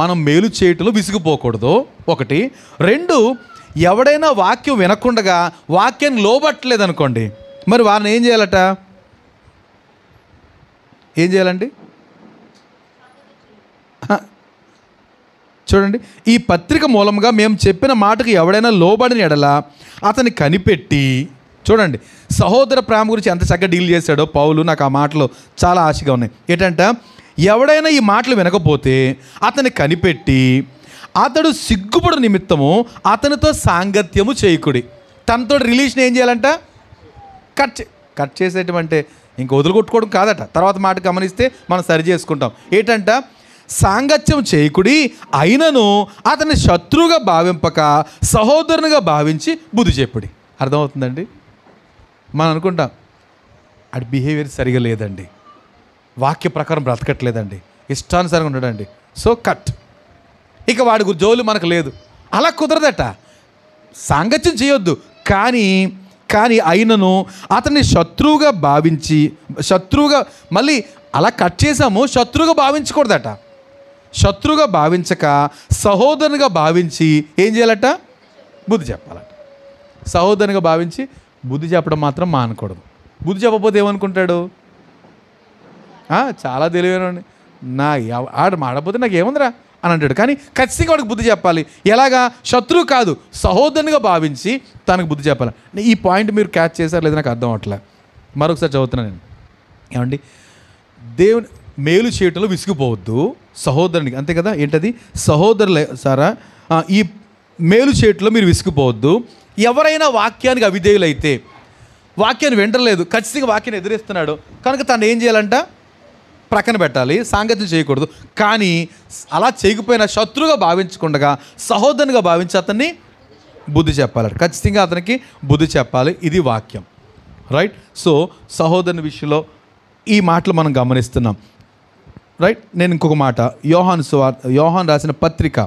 మనం మేలు చేయటంలో విసిగిపోకూడదు. 1. 2, ఎవడైనా వాక్యం వినకుండగా వాక్యాన్ని లోబట్టలేదు అనుకోండి, మరి వారిని ఏం చేయాలట? ఏం చేయాలండి? చూడండి, ఈ పత్రిక మూలంగా మేము చెప్పిన మాటకు ఎవడైనా లోబడిని ఎడల అతన్ని కనిపెట్టి. చూడండి, సహోదర ప్రేమ గురించి ఎంత చక్కగా డీల్ చేశాడో పౌలు. నాకు ఆ మాటలు చాలా ఆశగా ఉన్నాయి. ఏంటంటే, ఎవడైనా ఈ మాటలు వినకపోతే అతన్ని కనిపెట్టి అతడు సిగ్గుపడు నిమిత్తము అతనితో సాంగత్యము చేయకుడి. తనతో రిలేషన్ ఏం చేయాలంట? కట్ చేసేటమంటే ఇంక వదులుకొట్టుకోవడం కాదట. తర్వాత మాట గమనిస్తే మనం సరి చేసుకుంటాం. ఏంటంట? సాంగత్యం చేయకుడి, అయినను అతన్ని శత్రువుగా భావింపక సహోదరునిగా భావించి బుద్ధి చెప్పుడి. అర్థమవుతుందండి? మనం అనుకుంటాం అది బిహేవియర్ సరిగా లేదండి, వాక్య ప్రకారం బ్రతకట్లేదండి, ఇష్టానుసారంగా ఉండడండి, సో కట్, ఇక వాడి జోలు మనకు లేదు. అలా కుదరదట. సాంగత్యం చేయొద్దు, కానీ అయినను అతన్ని శత్రువుగా భావించి, మళ్ళీ అలా కట్ చేసాము, శత్రువుగా భావించకూడదట. శత్రువుగా భావించక సహోదరునిగా భావించి ఏం చేయాలట? బుద్ధి చెప్పాలట. సహోదరునిగా భావించి బుద్ధి చెప్పడం మాత్రం మానకూడదు. బుద్ధి చెప్పకపోతే ఏమనుకుంటాడు? చాలా తెలివైన ఆడు మాడపోతే నాకు ఏముందిరా అని అంటాడు. కానీ ఖచ్చితంగా వాడికి బుద్ధి చెప్పాలి. ఎలాగా? శత్రువు కాదు, సహోదరునిగా భావించి తనకు బుద్ధి చెప్పాలి. ఈ పాయింట్ మీరు క్యాచ్ చేశారు లేదా నాకు అర్థం అవట్లే. మరొకసారి చదువుతున్నాను నేను. ఏమండి? దేవుని మేలు చేయటంలో విసిగిపోవద్దు సహోదరునికి, అంతే కదా? ఏంటది? సహోదరులే సారా, ఈ మేలు చేయటంలో మీరు విసిగిపోవద్దు. ఎవరైనా వాక్యానికి అవిధేయులైతే, వాక్యాన్ని వింటలేదు, ఖచ్చితంగా వాక్యాన్ని ఎదిరిస్తున్నాడు కనుక తను ఏం చేయాలంట? ప్రక్కన పెట్టాలి, సాంగత్యం చేయకూడదు. కానీ అలా చేయకపోయినా శత్రువుగా భావించకుండా సహోదరునిగా భావించి అతన్ని బుద్ధి చెప్పాలి. ఖచ్చితంగా అతనికి బుద్ధి చెప్పాలి. ఇది వాక్యం. రైట్? సో సహోదరుని విషయంలో ఈ మాటలు మనం గమనిస్తున్నాం. రైట్? నేను ఇంకొక మాట, యోహాను రాసిన పత్రిక,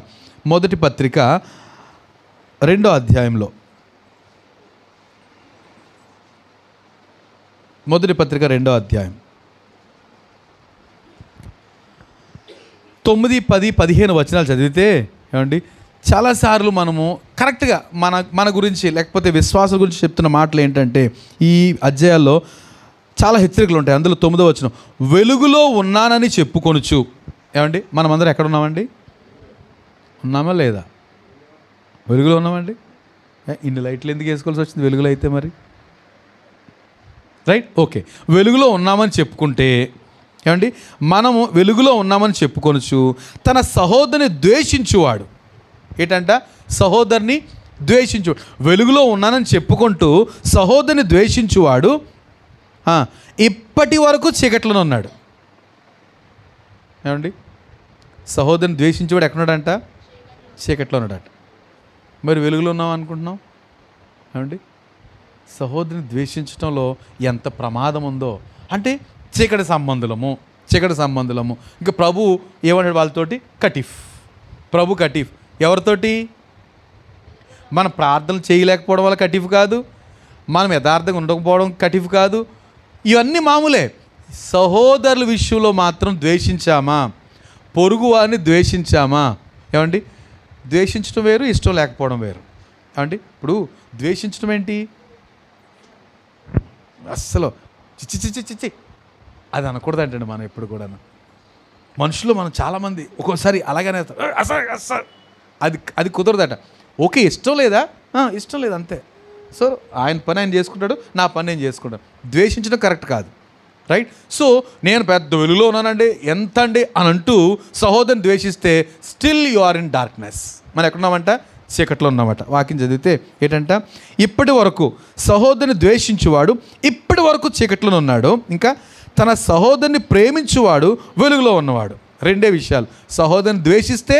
మొదటి పత్రిక 2వ అధ్యాయంలో, మొదటి పత్రిక 2వ అధ్యాయం 9, 10, 15 వచనాలు చదివితే ఏమండి, చాలాసార్లు మనము కరెక్ట్గా మన గురించి లేకపోతే విశ్వాసం గురించి చెప్తున్న మాటలు ఏంటంటే, ఈ అధ్యాయాల్లో చాలా హెచ్చరికలు ఉంటాయి. అందులో 9వ వచనం, వెలుగులో ఉన్నానని చెప్పుకొనుచు. ఏమండి, మనమందరం ఎక్కడ ఉన్నామండి? ఉన్నామా లేదా? వెలుగులో ఉన్నామండి. ఇన్ని లైట్లు ఎందుకు వేసుకోవాల్సి వచ్చింది వెలుగులో అయితే మరి? రైట్? ఓకే, వెలుగులో ఉన్నామని చెప్పుకుంటే ఏమండి, మనము వెలుగులో ఉన్నామని చెప్పుకొనుచు తన సహోదరుని ద్వేషించువాడు. ఏంటంట? సహోదరుని ద్వేషించు. వెలుగులో ఉన్నానని చెప్పుకుంటూ సహోదరుని ద్వేషించువాడు ఇప్పటి వరకు చీకట్లోనే ఉన్నాడు. ఏమండి, సహోదరుని ద్వేషించేవాడు ఎక్కడున్నాడంట? చీకట్లో ఉన్నాడట. మరి వెలుగులో ఉన్నాం అనుకుంటున్నాం. ఏమండి, సహోదరుని ద్వేషించడంలో ఎంత ప్రమాదం ఉందో. అంటే చీకటి సంబంధులము. ఇంకా ప్రభు ఏమన్నాడు వాళ్ళతోటి? కటీఫ్. ప్రభు కటీఫ్ ఎవరితోటి? మన ప్రార్థనలు చేయలేకపోవడం వల్ల కటీఫ్ కాదు, మనం యథార్థంగా ఉండకపోవడం కటీఫ్ కాదు, ఇవన్నీ మామూలే. సహోదరుల విషయంలో మాత్రం ద్వేషించామా, పొరుగు వారిని ద్వేషించామా? ఏమండి, ద్వేషించడం వేరు, ఇష్టం లేకపోవడం వేరు. ఏమండి, ఇప్పుడు ద్వేషించడం ఏంటి? అస్సలు చిచ్చి అది అనకూడదు అంటండి. మనం ఎప్పుడు కూడా మనుషులు మనం చాలామంది ఒక్కోసారి అలాగనే అసలు అది కుదరదట. ఓకే, ఇష్టం లేదా? ఇష్టం లేదు, అంతే. సో ఆయన పని ఆయన చేసుకుంటాడు, నా పని నేను చేసుకుంటాను. ద్వేషించడం కరెక్ట్ కాదు, రైట్? సో నేను పెద్ద వెలుగులో ఉన్నానండి, ఎంత అండి అని అంటూ సహోదరుని ద్వేషిస్తే still you are in darkness. మనం ఎక్కడున్నామంట? చీకట్లో ఉన్నామట. వాక్యం చదివితే ఏంటంట? ఇప్పటి వరకు సహోదరుని ద్వేషించువాడు ఇప్పటి వరకు చీకట్లోనే ఉన్నాడు. ఇంకా తన సహోదరుని ప్రేమించువాడు వెలుగులో ఉన్నవాడు. రెండే విషయాలు. సహోదరుని ద్వేషిస్తే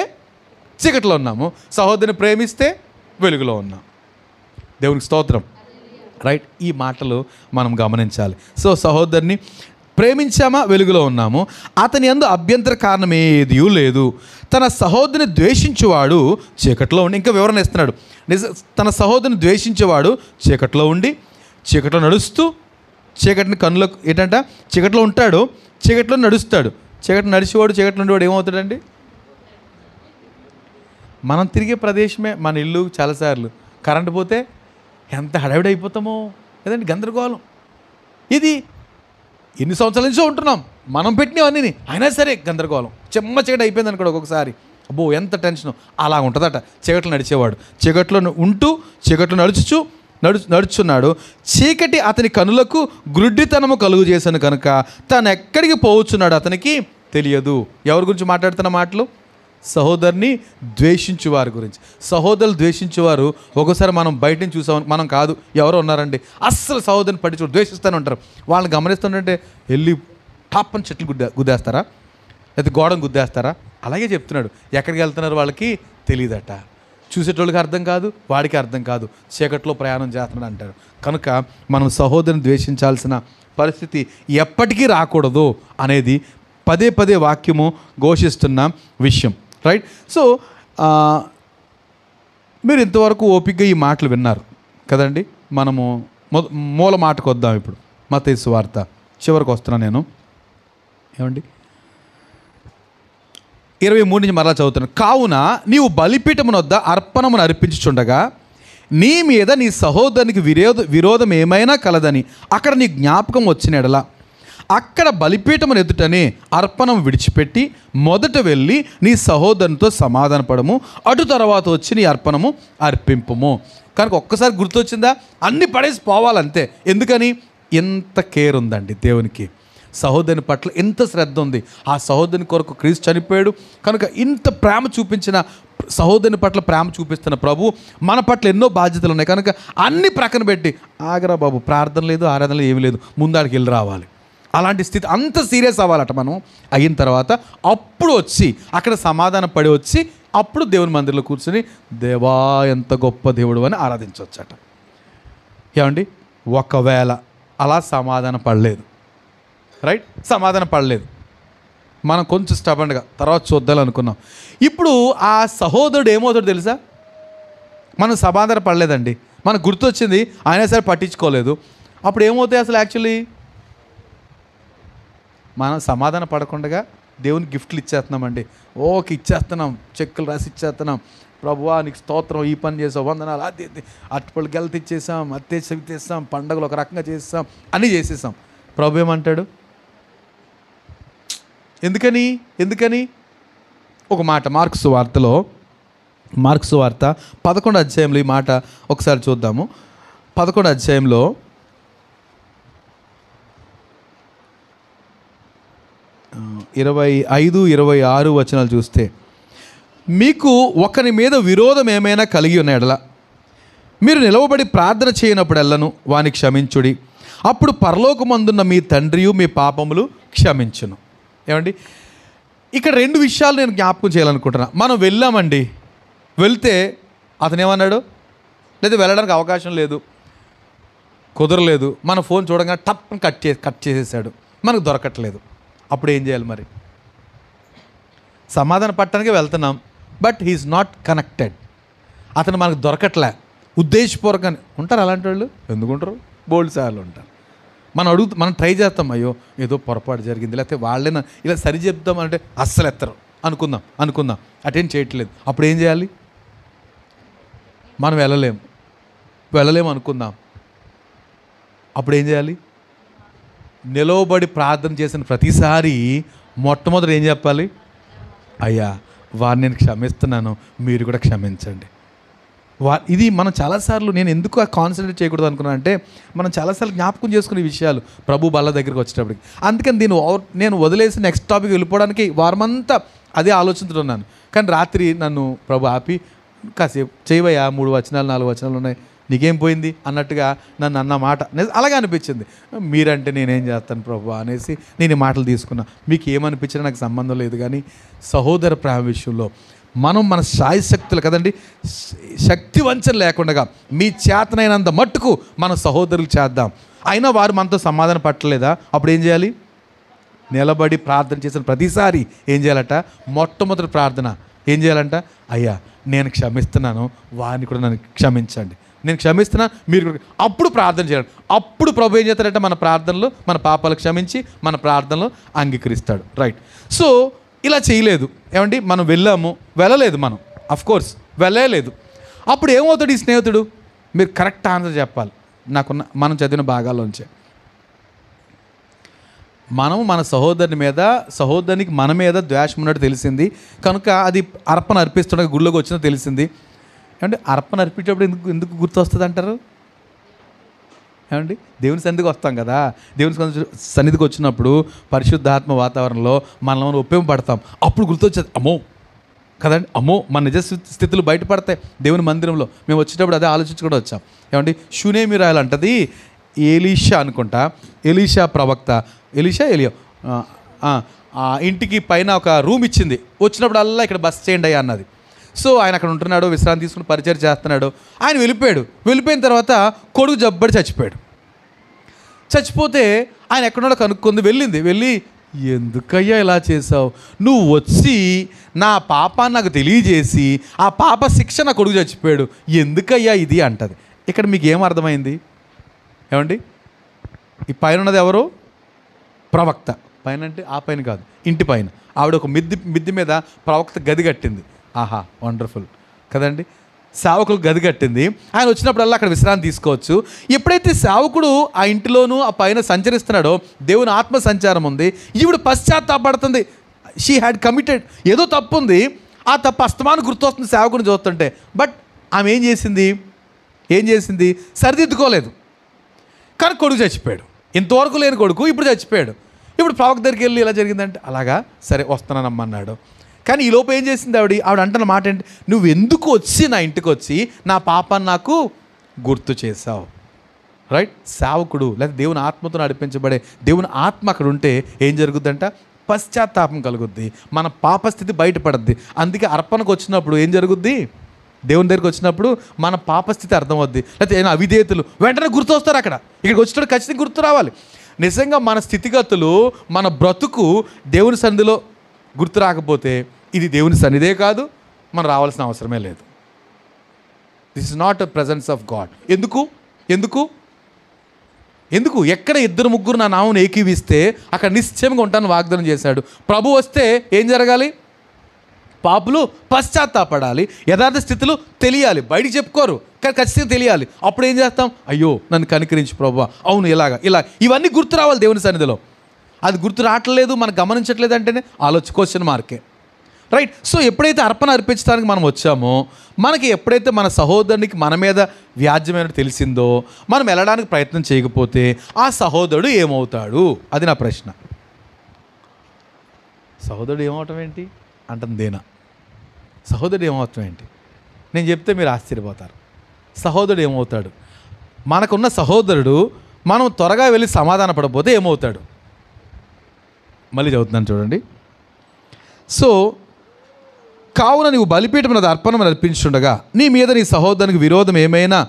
చీకట్లో ఉన్నాము, సహోదరుని ప్రేమిస్తే వెలుగులో ఉన్నాం. దేవునికి స్తోత్రం, రైట్? ఈ మాటలు మనం గమనించాలి. సో సహోదరుని ప్రేమించామా, వెలుగులో ఉన్నాము. అతని యందు అభ్యంతర కారణం ఏదీ లేదు. తన సహోదరుని ద్వేషించేవాడు చీకట్లో ఉండి, ఇంకా వివరణ ఇస్తున్నాడు. తన సహోదరుని ద్వేషించేవాడు చీకట్లో ఉండి, చీకట్లో నడుస్తూ, చీకటిని కన్నులకు ఏంటంట? చీకట్లో ఉంటాడు, చీకట్లో నడుస్తాడు. చీకటి నడిచేవాడు, చీకట్లో ఉండేవాడు ఏమవుతాడండి? మనం తిరిగే ప్రదేశమే మన ఇల్లు. చాలాసార్లు కరెంటు పోతే ఎంత హడావిడి అయిపోతామో కదండి, గందరగోళం. ఇది ఎన్ని సంవత్సరాల నుంచో ఉంటున్నాం, మనం పెట్టినవన్నీ అయినా సరే గందరగోళం, చెమ్మ చీకటి అయిపోయింది అనుకోండి ఒక్కొక్కసారి. అబ్బో ఎంత టెన్షను. అలా ఉంటుందట చీకట్లో నడిచేవాడు. చీకట్లో ఉంటూ చీకట్లో నడుచున్నాడు. చీకటి అతని కనులకు గ్రుడ్డితనము కలుగు చేశాను కనుక తను ఎక్కడికి పోవచ్చున్నాడు అతనికి తెలియదు. ఎవరి గురించి మాట్లాడుతున్న మాటలు? సహోదరుని ద్వేషించు వారి గురించి. సహోదరులు ద్వేషించేవారు ఒకసారి మనం బయట నుంచి చూసాం, మనం కాదు, ఎవరో ఉన్నారండి అస్సలు సహోదరుని పట్టించు ద్వేషిస్తూనే ఉంటారు. వాళ్ళని గమనిస్తుంటే వెళ్ళి టాప్ అని చెట్లు గుద్దేస్తారా, లేకపోతే గోడను గుద్దేస్తారా? అలాగే చెప్తున్నాడు. ఎక్కడికి వెళ్తున్నారు వాళ్ళకి తెలియదట. చూసేటోళ్ళకి అర్థం కాదు, వాడికి అర్థం కాదు, చీకట్లో ప్రయాణం చేస్తున్నాడు అంటారు. కనుక మనం సహోదరుని ద్వేషించాల్సిన పరిస్థితి ఎప్పటికీ రాకూడదు అనేది పదే పదే వాక్యము ఘోషిస్తున్న విషయం, రైట్? సో మీరు ఇంతవరకు ఓపికగా ఈ మాటలు విన్నారు కదండి. మనము మూల మాటకు వద్దాం ఇప్పుడు. మత్తయి సువార్త చివరికి వస్తున్నా నేను. ఏమండి, 23 నుంచి మరలా చదువుతున్నాను. కావున నీవు బలిపీఠమున వద్ద అర్పణమును అర్పించుచుండగా నీ మీద నీ సహోదరునికి విరోధం ఏమైనా కలదని అక్కడ నీ జ్ఞాపకం వచ్చిన ఎడల అక్కడ బలిపీఠమును ఎదుటనే అర్పణం విడిచిపెట్టి మొదట వెళ్ళి నీ సహోదరునితో సమాధానపడము, అటు తర్వాత వచ్చి నీ అర్పణము అర్పింపము. కనుక ఒక్కసారి గుర్తొచ్చిందా? అన్ని పడేసి పోవాలంతే. ఎందుకని? ఎంత కేర్ ఉందండి దేవునికి. సహోదరుని పట్ల ఎంత శ్రద్ధ ఉంది. ఆ సహోదరుని కొరకు క్రీస్తు చనిపోయాడు కనుక ఇంత ప్రేమ చూపించిన సహోదరుని పట్ల ప్రేమ చూపిస్తున్న ప్రభు మన పట్ల ఎన్నో బాధ్యతలు ఉన్నాయి కనుక అన్ని ప్రక్కన పెట్టి ఆగరా బాబు, ప్రార్థన లేదు, ఆరాధన లేదు, ఏమీ లేదు, ముందాడికి వెళ్ళి రావాలి. అలాంటి స్థితి అంత సీరియస్ అవ్వాలట. మనం అయిన తర్వాత అప్పుడు వచ్చి అక్కడ సమాధాన పడి వచ్చి అప్పుడు దేవుని మందిరంలో కూర్చొని దేవా ఎంత గొప్ప దేవుడు అని ఆరాధించవచ్చట. ఏమండి, ఒకవేళ అలా సమాధాన పడలేదు, రైట్, సమాధానం పడలేదు, మనం కొంచెం స్టబన్గా తర్వాత చూద్దాం అనుకున్నాం. ఇప్పుడు ఆ సహోదరుడు ఏమవుతాడు తెలుసా? మనం సమాధానం పడలేదండి, మనకు గుర్తొచ్చింది, అయినా సరే పట్టించుకోలేదు. అప్పుడు ఏమవుతాయి అసలు? యాక్చువల్లీ మనం సమాధాన పడకుండా దేవుని గిఫ్ట్లు ఇచ్చేస్తున్నామండి. ఓకే, ఇచ్చేస్తున్నాం, చెక్కులు రాసి ఇచ్చేస్తున్నాం. ప్రభువా నీకు స్తోత్రం, ఈ పని చేసాం, వందనాలు, అది అట్టుపళ్ళు గెలత ఇచ్చేసాం, అత్తేసి తెస్తాం, పండుగలు ఒక రకంగా చేస్తాం, అన్నీ చేసేసాం. ప్రభు ఏమంటాడు? ఎందుకని ఒక మాట మార్కు సువార్తలో, మార్కు సువార్త 11వ అధ్యాయంలో ఈ మాట ఒకసారి చూద్దాము. 11వ అధ్యాయంలో 25, 26 వచనాలు చూస్తే, మీకు ఒకరి మీద విరోధం ఏమైనా కలిగి ఉన్న ఎడల మీరు నిలవబడి ప్రార్థన చేయనప్పుడెల్లను వాని క్షమించుడి, అప్పుడు పరలోకమందున్న మీ తండ్రియు మీ పాపములు క్షమించును. ఏమండి, ఇక్కడ 2 విషయాలు నేను జ్ఞాపకం చేయాలనుకుంటున్నా. మనం వెళ్ళామండి, వెళ్తే అతను ఏమన్నాడు, లేదా వెళ్ళడానికి అవకాశం లేదు, కుదరలేదు, మన ఫోన్ చూడగానే టప్ని కట్ చేసేసాడు, మనకు దొరకట్లేదు. అప్పుడు ఏం చేయాలి మరి? సమాధాన పట్టడానికి వెళ్తున్నాం, బట్ హీఈస్ నాట్ కనెక్టెడ్. అతను మనకు దొరకట్లే. ఉద్దేశపూర్వకంగా ఉంటారు అలాంటి వాళ్ళు. ఎందుకుంటారు? బోల్డ్ సార్లు ఉంటారు. మనం ట్రై చేస్తాం, అయ్యో ఏదో పొరపాటు జరిగింది, లేకపోతే వాళ్ళైనా ఇలా సరి చెప్తాం అంటే అస్సలు ఎత్తరు. అనుకుందాం అటెండ్ చేయట్లేదు. అప్పుడు ఏం చేయాలి? మనం వెళ్ళలేము అనుకుందాం. అప్పుడు ఏం చేయాలి? నిలవబడి ప్రార్థన చేసిన ప్రతిసారి మొట్టమొదటి ఏం చెప్పాలి? అయ్యా వారిని నేను క్షమిస్తున్నాను, మీరు కూడా క్షమించండి. ఇది మనం చాలాసార్లు, నేను ఎందుకు కాన్సన్ట్రేట్ చేయకూడదు అనుకున్నాను అంటే, మనం చాలాసార్లు జ్ఞాపకం చేసుకునే విషయాలు ప్రభు బల్ల దగ్గరికి వచ్చేటప్పటికి. అందుకని నేను వదిలేసి నెక్స్ట్ టాపిక్ వెళ్ళిపోవడానికి వారమంతా అదే ఆలోచించుతున్నాను. కానీ రాత్రి నన్ను ప్రభు ఆపి, కాసేపు చేయవయ్యా, 3 వచనాలు 4 వచనాలు ఉన్నాయి, నీకేం పోయింది అన్నట్టుగా నన్ను అన్న మాట అలాగే అనిపించింది. మీరంటే నేనేం చేస్తాను ప్రభు అనేసి నేను ఈ మాటలు తీసుకున్నా. మీకు ఏమనిపించినా నాకు సంబంధం లేదు. కానీ సహోదర ప్రేమ విషయంలో మనం మన శాయశక్తులు కదండి, శక్తి వంచన లేకుండా మీ చేతనైనంత మట్టుకు మన సహోదరులు చేద్దాం. అయినా వారు మనతో సమాధానం పట్టలేదా? అప్పుడు ఏం చేయాలి? నిలబడి ప్రార్థన చేసిన ప్రతిసారి ఏం చేయాలట? మొట్టమొదటి ప్రార్థన ఏం చేయాలంట? అయ్యా నేను క్షమిస్తున్నాను, వారిని కూడా నన్ను క్షమించండి, నేను క్షమిస్తున్నా, మీరు కూడా. అప్పుడు ప్రార్థన చేయండి. అప్పుడు ప్రభు ఏం చేస్తాడంటే మన ప్రార్థనలు, మన పాపాలు క్షమించి మన ప్రార్థనలు అంగీకరిస్తాడు. రైట్. సో ఇలా చేయలేదు. ఏమండి, మనం వెళ్ళలేదు, మనం అఫ్కోర్స్ వెళ్ళలేదు. అప్పుడు ఏమవుతాడు ఈ స్నేహితుడు? మీరు కరెక్ట్ ఆన్సర్ చెప్పాలి. మనం చదివిన భాగాల్లోంచే మన సహోదరునికి మన మీద ద్వేషం ఉన్నట్టు తెలిసింది కనుక అది అర్పణ అర్పిస్తుండగా గుళ్ళోకి వచ్చినా తెలిసింది. ఏమంటే అర్పణ అర్పించేటప్పుడు ఎందుకు గుర్తొస్తుంది అంటారు? ఏమండి, దేవుని సన్నిధికి వస్తాం కదా, దేవుని సన్నిధికి వచ్చినప్పుడు పరిశుద్ధాత్మ వాతావరణంలో మనం ఉపయోగపడతాం. అప్పుడు గుర్తొచ్చేది అమ్మో కదండి, అమ్మో మన నిజ స్థితులు బయటపడతాయి దేవుని మందిరంలో. మేము వచ్చేటప్పుడు అదే ఆలోచించి కూడా వచ్చాం. ఏమండి, షూనేమిరాయలు అంటది ఎలీషా అనుకుంటా, ఎలీషా ప్రవక్త, ఎలియా ఇంటికి పైన ఒక రూమ్ ఇచ్చింది. వచ్చినప్పుడల్లా ఇక్కడ బస్ చేయండి అయ్యా అన్నది. సో ఆయన అక్కడ ఉంటున్నాడు, విశ్రాంతి తీసుకుని పరిచయం చేస్తున్నాడు. ఆయన వెళ్ళిపోయిన తర్వాత కొడుకు జబ్బడి చచ్చిపోతే ఆయన ఎక్కడున్నాడో కనుక్కుంది, వెళ్ళి ఎందుకయ్యా ఇలా చేసావు? నువ్వు వచ్చి నా పాపాన్ని నాకు తెలియజేసి ఆ పాప శిక్ష నా కొడుకు చచ్చిపోయాడు, ఎందుకయ్యా ఇది అంటది. ఇక్కడ మీకు ఏం అర్థమైంది? ఏమండి, ఈ పైన ఉన్నది ఎవరు? ప్రవక్త. పైన అంటే ఆ పైన కాదు, ఇంటి పైన ఆవిడ ఒక మిద్ది మీద ప్రవక్త గది కట్టింది. ఆహా, వండర్ఫుల్ కదండి. సేవకులు గది కట్టింది. ఆయన వచ్చినప్పుడల్లా అక్కడ విశ్రాంతి తీసుకోవచ్చు. ఎప్పుడైతే సేవకుడు ఆ ఇంటిలోనూ ఆ పైన సంచరిస్తున్నాడో దేవుని ఆత్మ సంచారం ఉంది. ఈవిడ పశ్చాత్తాపడుతుంది. షీ హ్యాడ్ కమిటెడ్, ఏదో తప్పు ఉంది. ఆ తప్పు అస్తమానం గుర్తొస్తుంది సేవకుని చూస్తుంటే. బట్ ఆమె ఏం చేసింది? సరిదిద్దుకోలేదు. కానీ కొడుకు చచ్చిపోయాడు. ఇంతవరకు లేని కొడుకు ఇప్పుడు చచ్చిపోయాడు. ఇప్పుడు ప్రవక్త దగ్గరికి వెళ్ళి ఇలా జరిగిందంటే, అలాగా సరే వస్తున్నానమ్మన్నాడు. కానీ ఈ లోపు ఏం చేసింది ఆవిడ అంటున్న మాట ఏంటి? నువ్వు ఎందుకు వచ్చి నా ఇంటికి వచ్చి నా పాపాన్ని నాకు గుర్తు చేసావు. రైట్. సేవకుడు లేదా దేవుని ఆత్మతో నడిపించబడే దేవుని ఆత్మ అక్కడ ఉంటే ఏం జరుగుద్దంట? పశ్చాత్తాపం కలుగుద్ది, మన పాపస్థితి బయటపడద్ది. అందుకే అర్పణకు వచ్చినప్పుడు ఏం జరుగుద్ది? దేవుని దగ్గరికి వచ్చినప్పుడు మన పాపస్థితి అర్థమవుద్ది. లేకపోతే ఏమైనా అవిధేయతలు వెంటనే గుర్తొస్తారు. ఇక్కడికి వచ్చినప్పుడు ఖచ్చితంగా గుర్తు రావాలి. నిజంగా మన స్థితిగతులు, మన బ్రతుకు దేవుని సన్నిధిలో గుర్తు రాకపోతే ఇది దేవుని సన్నిధే కాదు, మనం రావాల్సిన అవసరమే లేదు. This is not a presence of God. ఎందుకు ఎక్కడ 2-3 నా నామం ఏకీవిస్తే అక్కడ నిశ్చయంగా ఉంటాను వాగ్దానం చేశాడు. ప్రభు వస్తే ఏం జరగాలి? పాపులు పశ్చాత్తాపడాలి, యథార్థ స్థితులు తెలియాలి. బయటికి చెప్పుకోరు కానీ ఖచ్చితంగా తెలియాలి. అప్పుడు ఏం చేస్తాం? అయ్యో నన్ను కనికరించు ప్రభువా, అవును ఇలా ఇవన్నీ గుర్తు రావాలి దేవుని సన్నిధిలో. అది గుర్తు రావట్లేదు, మనం గమనించట్లేదు అంటేనే క్వశ్చన్ మార్కే. రైట్. సో ఎప్పుడైతే అర్పణ అర్పించడానికి మనం వచ్చామో, మనకి ఎప్పుడైతే మన సహోదరునికి మన మీద వ్యాజ్యమైన తెలిసిందో, మనం వెళ్ళడానికి ప్రయత్నం చేయకపోతే ఆ సహోదరుడు ఏమవుతాడు? అది నా ప్రశ్న. సహోదరుడు ఏమవటం ఏంటి అంటుంది దేనా. సహోదరుడు ఏమవటం ఏంటి? నేను చెప్తే మీరు ఆశ్చర్యపోతారు. సహోదరుడు ఏమవుతాడు? మనకున్న సహోదరుడు మనం త్వరగా వెళ్ళి సమాధాన పడకపోతే ఏమవుతాడు? మళ్ళీ చదువుతున్నాను చూడండి. సో కావున నీవు బలిపీఠం మీద అర్పణం అర్పించుండగా నీ మీద నీ సహోదరునికి విరోధం ఏమైనా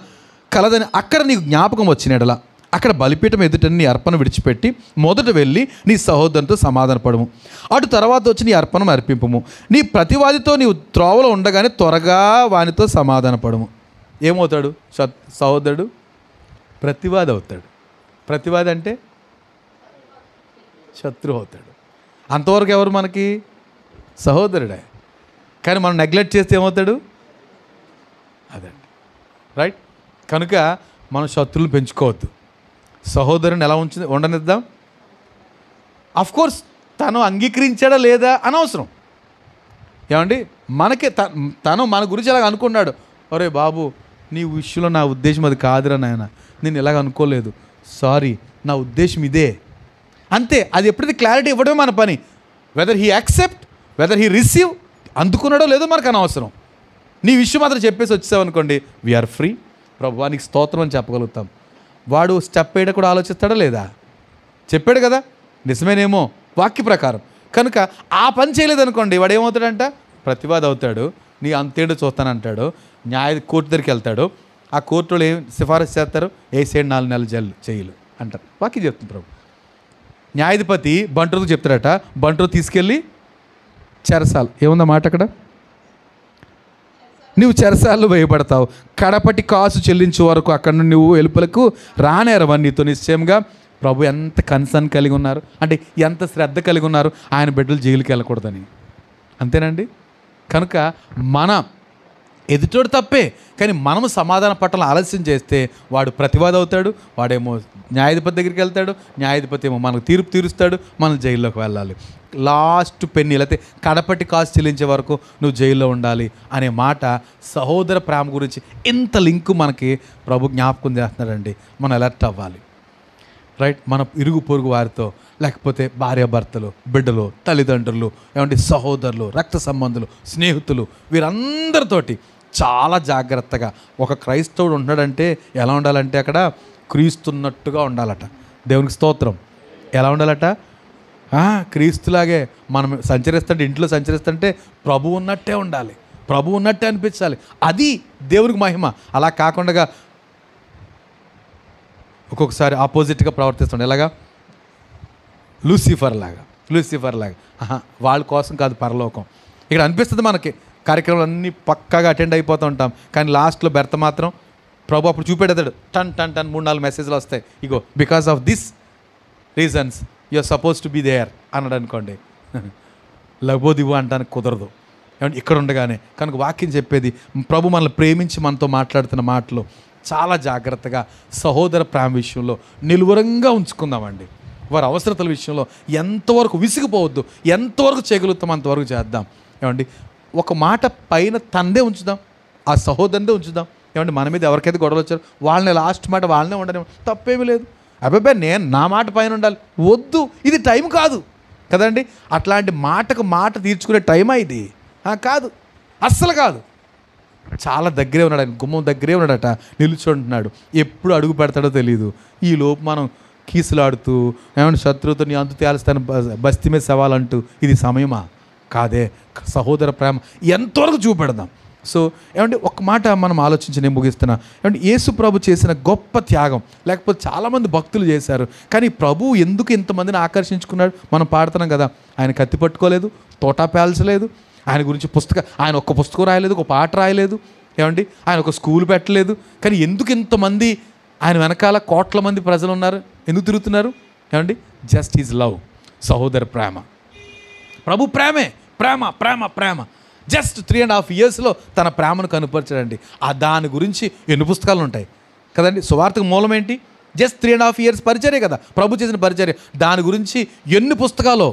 కలదని అక్కడ నీకు జ్ఞాపకం వచ్చినడలా అక్కడ బలిపీఠం ఎదుట నీ అర్పణ విడిచిపెట్టి మొదట వెళ్ళి నీ సహోదరునితో సమాధాన పడము. అటు తర్వాత వచ్చి నీ అర్పణం అర్పింపము. నీ ప్రతివాదితో నీవు త్రోవలో ఉండగానే త్వరగా వానితో సమాధాన పడము. ఏమవుతాడు సహోదరుడు? ప్రతివాది అవుతాడు. ప్రతివాది అంటే శత్రువు అవుతాడు. అంతవరకు ఎవరు మనకి? సహోదరుడే. కానీ మనం నెగ్లెక్ట్ చేస్తే ఏమవుతాడు? అదండి, రైట్. కనుక మనం శత్రువులు పెంచుకోవద్దు. సహోదరుని ఎలా ఉండనిద్దాం. అఫ్కోర్స్ తను అంగీకరించాడా లేదా అనవసరం. ఏమండి, మనకే తను మన గురించి ఎలాగ అనుకున్నాడు, ఒరే బాబు నీ విషయంలో నా ఉద్దేశం అది కాదురా నాయన, నేను ఇలాగ అనుకోలేదు, సారీ, నా ఉద్దేశం ఇదే, అంతే. అది ఎప్పుడైతే క్లారిటీ ఇవ్వడమే మన పని. Whether he accept, whether he receive, అందుకున్నాడో లేదో మనకు అనవసరం. నీ విషయం మాత్రం చెప్పేసి వచ్చావనుకోండి, వీఆర్ ఫ్రీ, ప్రభువానికి స్తోత్రం అని చెప్పగలుగుతాం. వాడు స్టెప్ వేయడం కూడా ఆలోచిస్తాడా లేదా? చెప్పాడు కదా, నిజమేనేమో వాక్య ప్రకారం. కనుక ఆ పని చేయలేదనుకోండి, వాడు ఏమవుతాడంట? ప్రతివాది అవుతాడు. నీ అంతేంటో చూస్తానంటాడు. కోర్టు దగ్గరికి వెళ్తాడు. ఆ కోర్టులో ఏం సిఫారసు చేస్తారు? 4 నెలలు జైలు అంటారు. వాక్యం చెప్తుంది ప్రభు. న్యాయాధిపతి బంటుకు చెప్తాడట, బంటు తీసుకెళ్ళి చెరసాలు, ఏముందా మాట అక్కడ, నువ్వు చెరసాల్లో వేయబడతావు, కడపటి కాసు చెల్లించే వరకు అక్కడ నుండి నువ్వు వెలుపలకు రానేరవని నీతో నిశ్చయంగా. ప్రభు ఎంత కన్సర్న్ కలిగి ఉన్నారు అంటే, ఎంత శ్రద్ధ కలిగి ఉన్నారు ఆయన బిడ్డలు జైలుకి వెళ్ళకూడదని. అంతేనండి. కనుక మన ఎదుటోడు తప్పే, కానీ మనము సమాధాన పట్ల ఆలస్యం చేస్తే వాడు ప్రతివాది అవుతాడు. వాడేమో న్యాయాధిపతి దగ్గరికి వెళ్తాడు, న్యాయాధిపతి ఏమో మనకు తీర్పు తీరుస్తాడు, మనం జైల్లోకి వెళ్ళాలి. లాస్ట్ పెన్ని, లేకపోతే కడపటి కాసు చెల్లించే వరకు నువ్వు జైల్లో ఉండాలి అనే మాట సహోదర ప్రేమ గురించి ఇంత లింకు మనకి ప్రభు జ్ఞాపకం చేస్తున్నాడండి. మనం అలర్ట్ అవ్వాలి, రైట్. మన ఇరుగు పొరుగు వారితో, లేకపోతే భార్యాభర్తలు, బిడ్డలు, తల్లిదండ్రులు, ఏమంటే సహోదరులు, రక్త సంబంధులు, స్నేహితులు, వీరందరితోటి చాలా జాగ్రత్తగా. ఒక క్రైస్తవుడు ఉన్నాడంటే ఎలా ఉండాలంటే అక్కడ క్రీస్తున్నట్టుగా ఉండాలట. దేవునికి స్తోత్రం. ఎలా ఉండాలట? క్రీస్తులాగే మనం సంచరిస్తుంటే, ఇంట్లో సంచరిస్తుంటే ప్రభు ఉన్నట్టే ఉండాలి, ప్రభు ఉన్నట్టే అనిపించాలి. అది దేవునికి మహిమ. అలా కాకుండా ఒక్కొక్కసారి ఆపోజిట్గా ప్రవర్తిస్తుండే, ఎలాగా? లూసిఫర్ లాగా. వాళ్ళ కోసం కాదు పరలోకం. ఇక్కడ అనిపిస్తుంది మనకి, కార్యక్రమాలు అన్నీ పక్కాగా అటెండ్ అయిపోతూ ఉంటాం, కానీ లాస్ట్లో బెర్త మాత్రం ప్రభు అప్పుడు చూపెడతాడు, టన్ 3-4 మెసేజ్లు వస్తాయి. Ego because of this reasons you are supposed to be there అన్నాడు అనుకోండి, లబోదివు అంటానికి కుదరదు. ఏమంటే ఇక్కడ ఉండగానే. కనుక వాక్యం చెప్పేది, ప్రభు మనల్ని ప్రేమించి మనతో మాట్లాడుతున్న మాటలు చాలా జాగ్రత్తగా సహోదర ప్రేమ విషయంలో నిలువరంగా ఉంచుకుందామండి. వారి అవసరతల విషయంలో ఎంతవరకు విసిగిపోవద్దు, ఎంతవరకు చేయగలుగుతాం అంతవరకు చేద్దాం. ఏమండి, ఒక మాట పైన తందే ఉంచుదాం, ఆ సహోదరుదే ఉంచుదాం. ఏమంటే మన మీద ఎవరికైతే గొడవలు వచ్చారో వాళ్ళని లాస్ట్ మాట వాళ్ళనే ఉండని, తప్పేమీ లేదు. అబ్బాయి నేను నా మాట పైన ఉండాలి, వద్దు, ఇది టైం కాదు కదండి. అట్లాంటి మాటకు మాట తీర్చుకునే టైమా ఇది? కాదు, అస్సలు కాదు. చాలా దగ్గరే ఉన్నాడు ఆయన, గుమ్మం దగ్గరే ఉన్నాడట, నిలుచుంటున్నాడు. ఎప్పుడు అడుగు పెడతాడో తెలియదు. ఈ లోపు మనం కీసులాడుతూ ఏమంటే శత్రువుతో నీ అంతు తేలుస్తాను బస్తీ మీద సవాలంటూ, ఇది సమయమా? కాదే. సహోదర ప్రేమ ఎంతవరకు చూపెడదాం. సో ఏమంటే ఒక మాట మనం ఆలోచించి నేను ముగిస్తున్నా. ఏమంటే యేసు ప్రభు చేసిన గొప్ప త్యాగం, లేకపోతే చాలామంది భక్తులు చేశారు, కానీ ప్రభు ఎందుకు ఇంతమందిని ఆకర్షించుకున్నాడు? మనం పాడుతున్నాం కదా, ఆయన కత్తి పట్టుకోలేదు, తోటా పేల్చలేదు, ఆయన గురించి ఆయన ఒక్క పుస్తకం రాయలేదు, ఒక పాట రాయలేదు, ఏమండి ఆయన ఒక స్కూల్ పెట్టలేదు. కానీ ఎందుకు ఇంతమంది ఆయన వెనకాల కోట్ల మంది ప్రజలు ఉన్నారు, ఎందుకు తిరుగుతున్నారు? ఏమండి, జస్ట్ ఈజ్ లవ్, సహోదర ప్రేమ. ప్రభు ప్రేమే, ప్రేమ ప్రేమ ప్రేమ. జస్ట్ 3.5 yearsలో తన ప్రేమను కనుపరచాడండి. దాని గురించి ఎన్ని పుస్తకాలు ఉంటాయి కదండి. సువార్తకు మూలం ఏంటి? జస్ట్ 3.5 years పరిచర్య కదా, ప్రభు చేసిన పరిచర్య. దాని గురించి ఎన్ని పుస్తకాలు.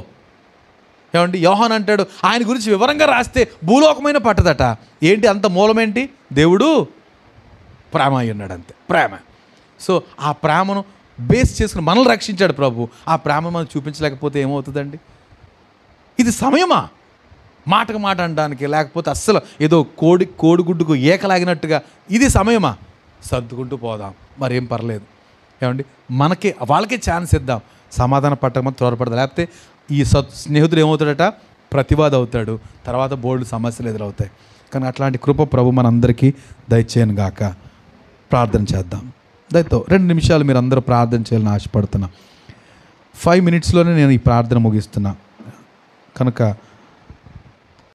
ఏమండి, యోహాన్ అంటాడు ఆయన గురించి వివరంగా రాస్తే భూలోకమైన పట్టదట. ఏంటి అంత మూలం ఏంటి? దేవుడు ప్రేమ అయి ఉన్నాడు, అంతే, ప్రేమ. సో ఆ ప్రేమను బేస్ చేసుకుని మనల్ని రక్షించాడు ప్రభు. ఆ ప్రేమ మనం చూపించలేకపోతే ఏమవుతుందండి? ఇది సమయమా మాటకు మాట అనడానికి, లేకపోతే అస్సలు ఏదో కోడిగుడ్డుకు ఏకలాగినట్టుగా ఇది సమయమా? సర్దుకుంటూ పోదాం, మరేం పర్లేదు. ఏమండి, వాళ్ళకే ఛాన్స్ ఇద్దాం. సమాధాన పట్టకమని త్వరపడదు. లేకపోతే ఈ స్నేహితుడు ఏమవుతాడట? ప్రతివాది అవుతాడు. తర్వాత బోల్డ్ సమస్యలు ఎదురవుతాయి. కానీ అట్లాంటి కృప ప్రభు మనందరికీ దయచేయను గాక. ప్రార్థన చేద్దాం. దయతో 2 నిమిషాలు మీరు అందరూ ప్రార్థన చేయాలని ఆశపడుతున్నా. 5 minutesలోనే నేను ఈ ప్రార్థన ముగిస్తున్నా కనుక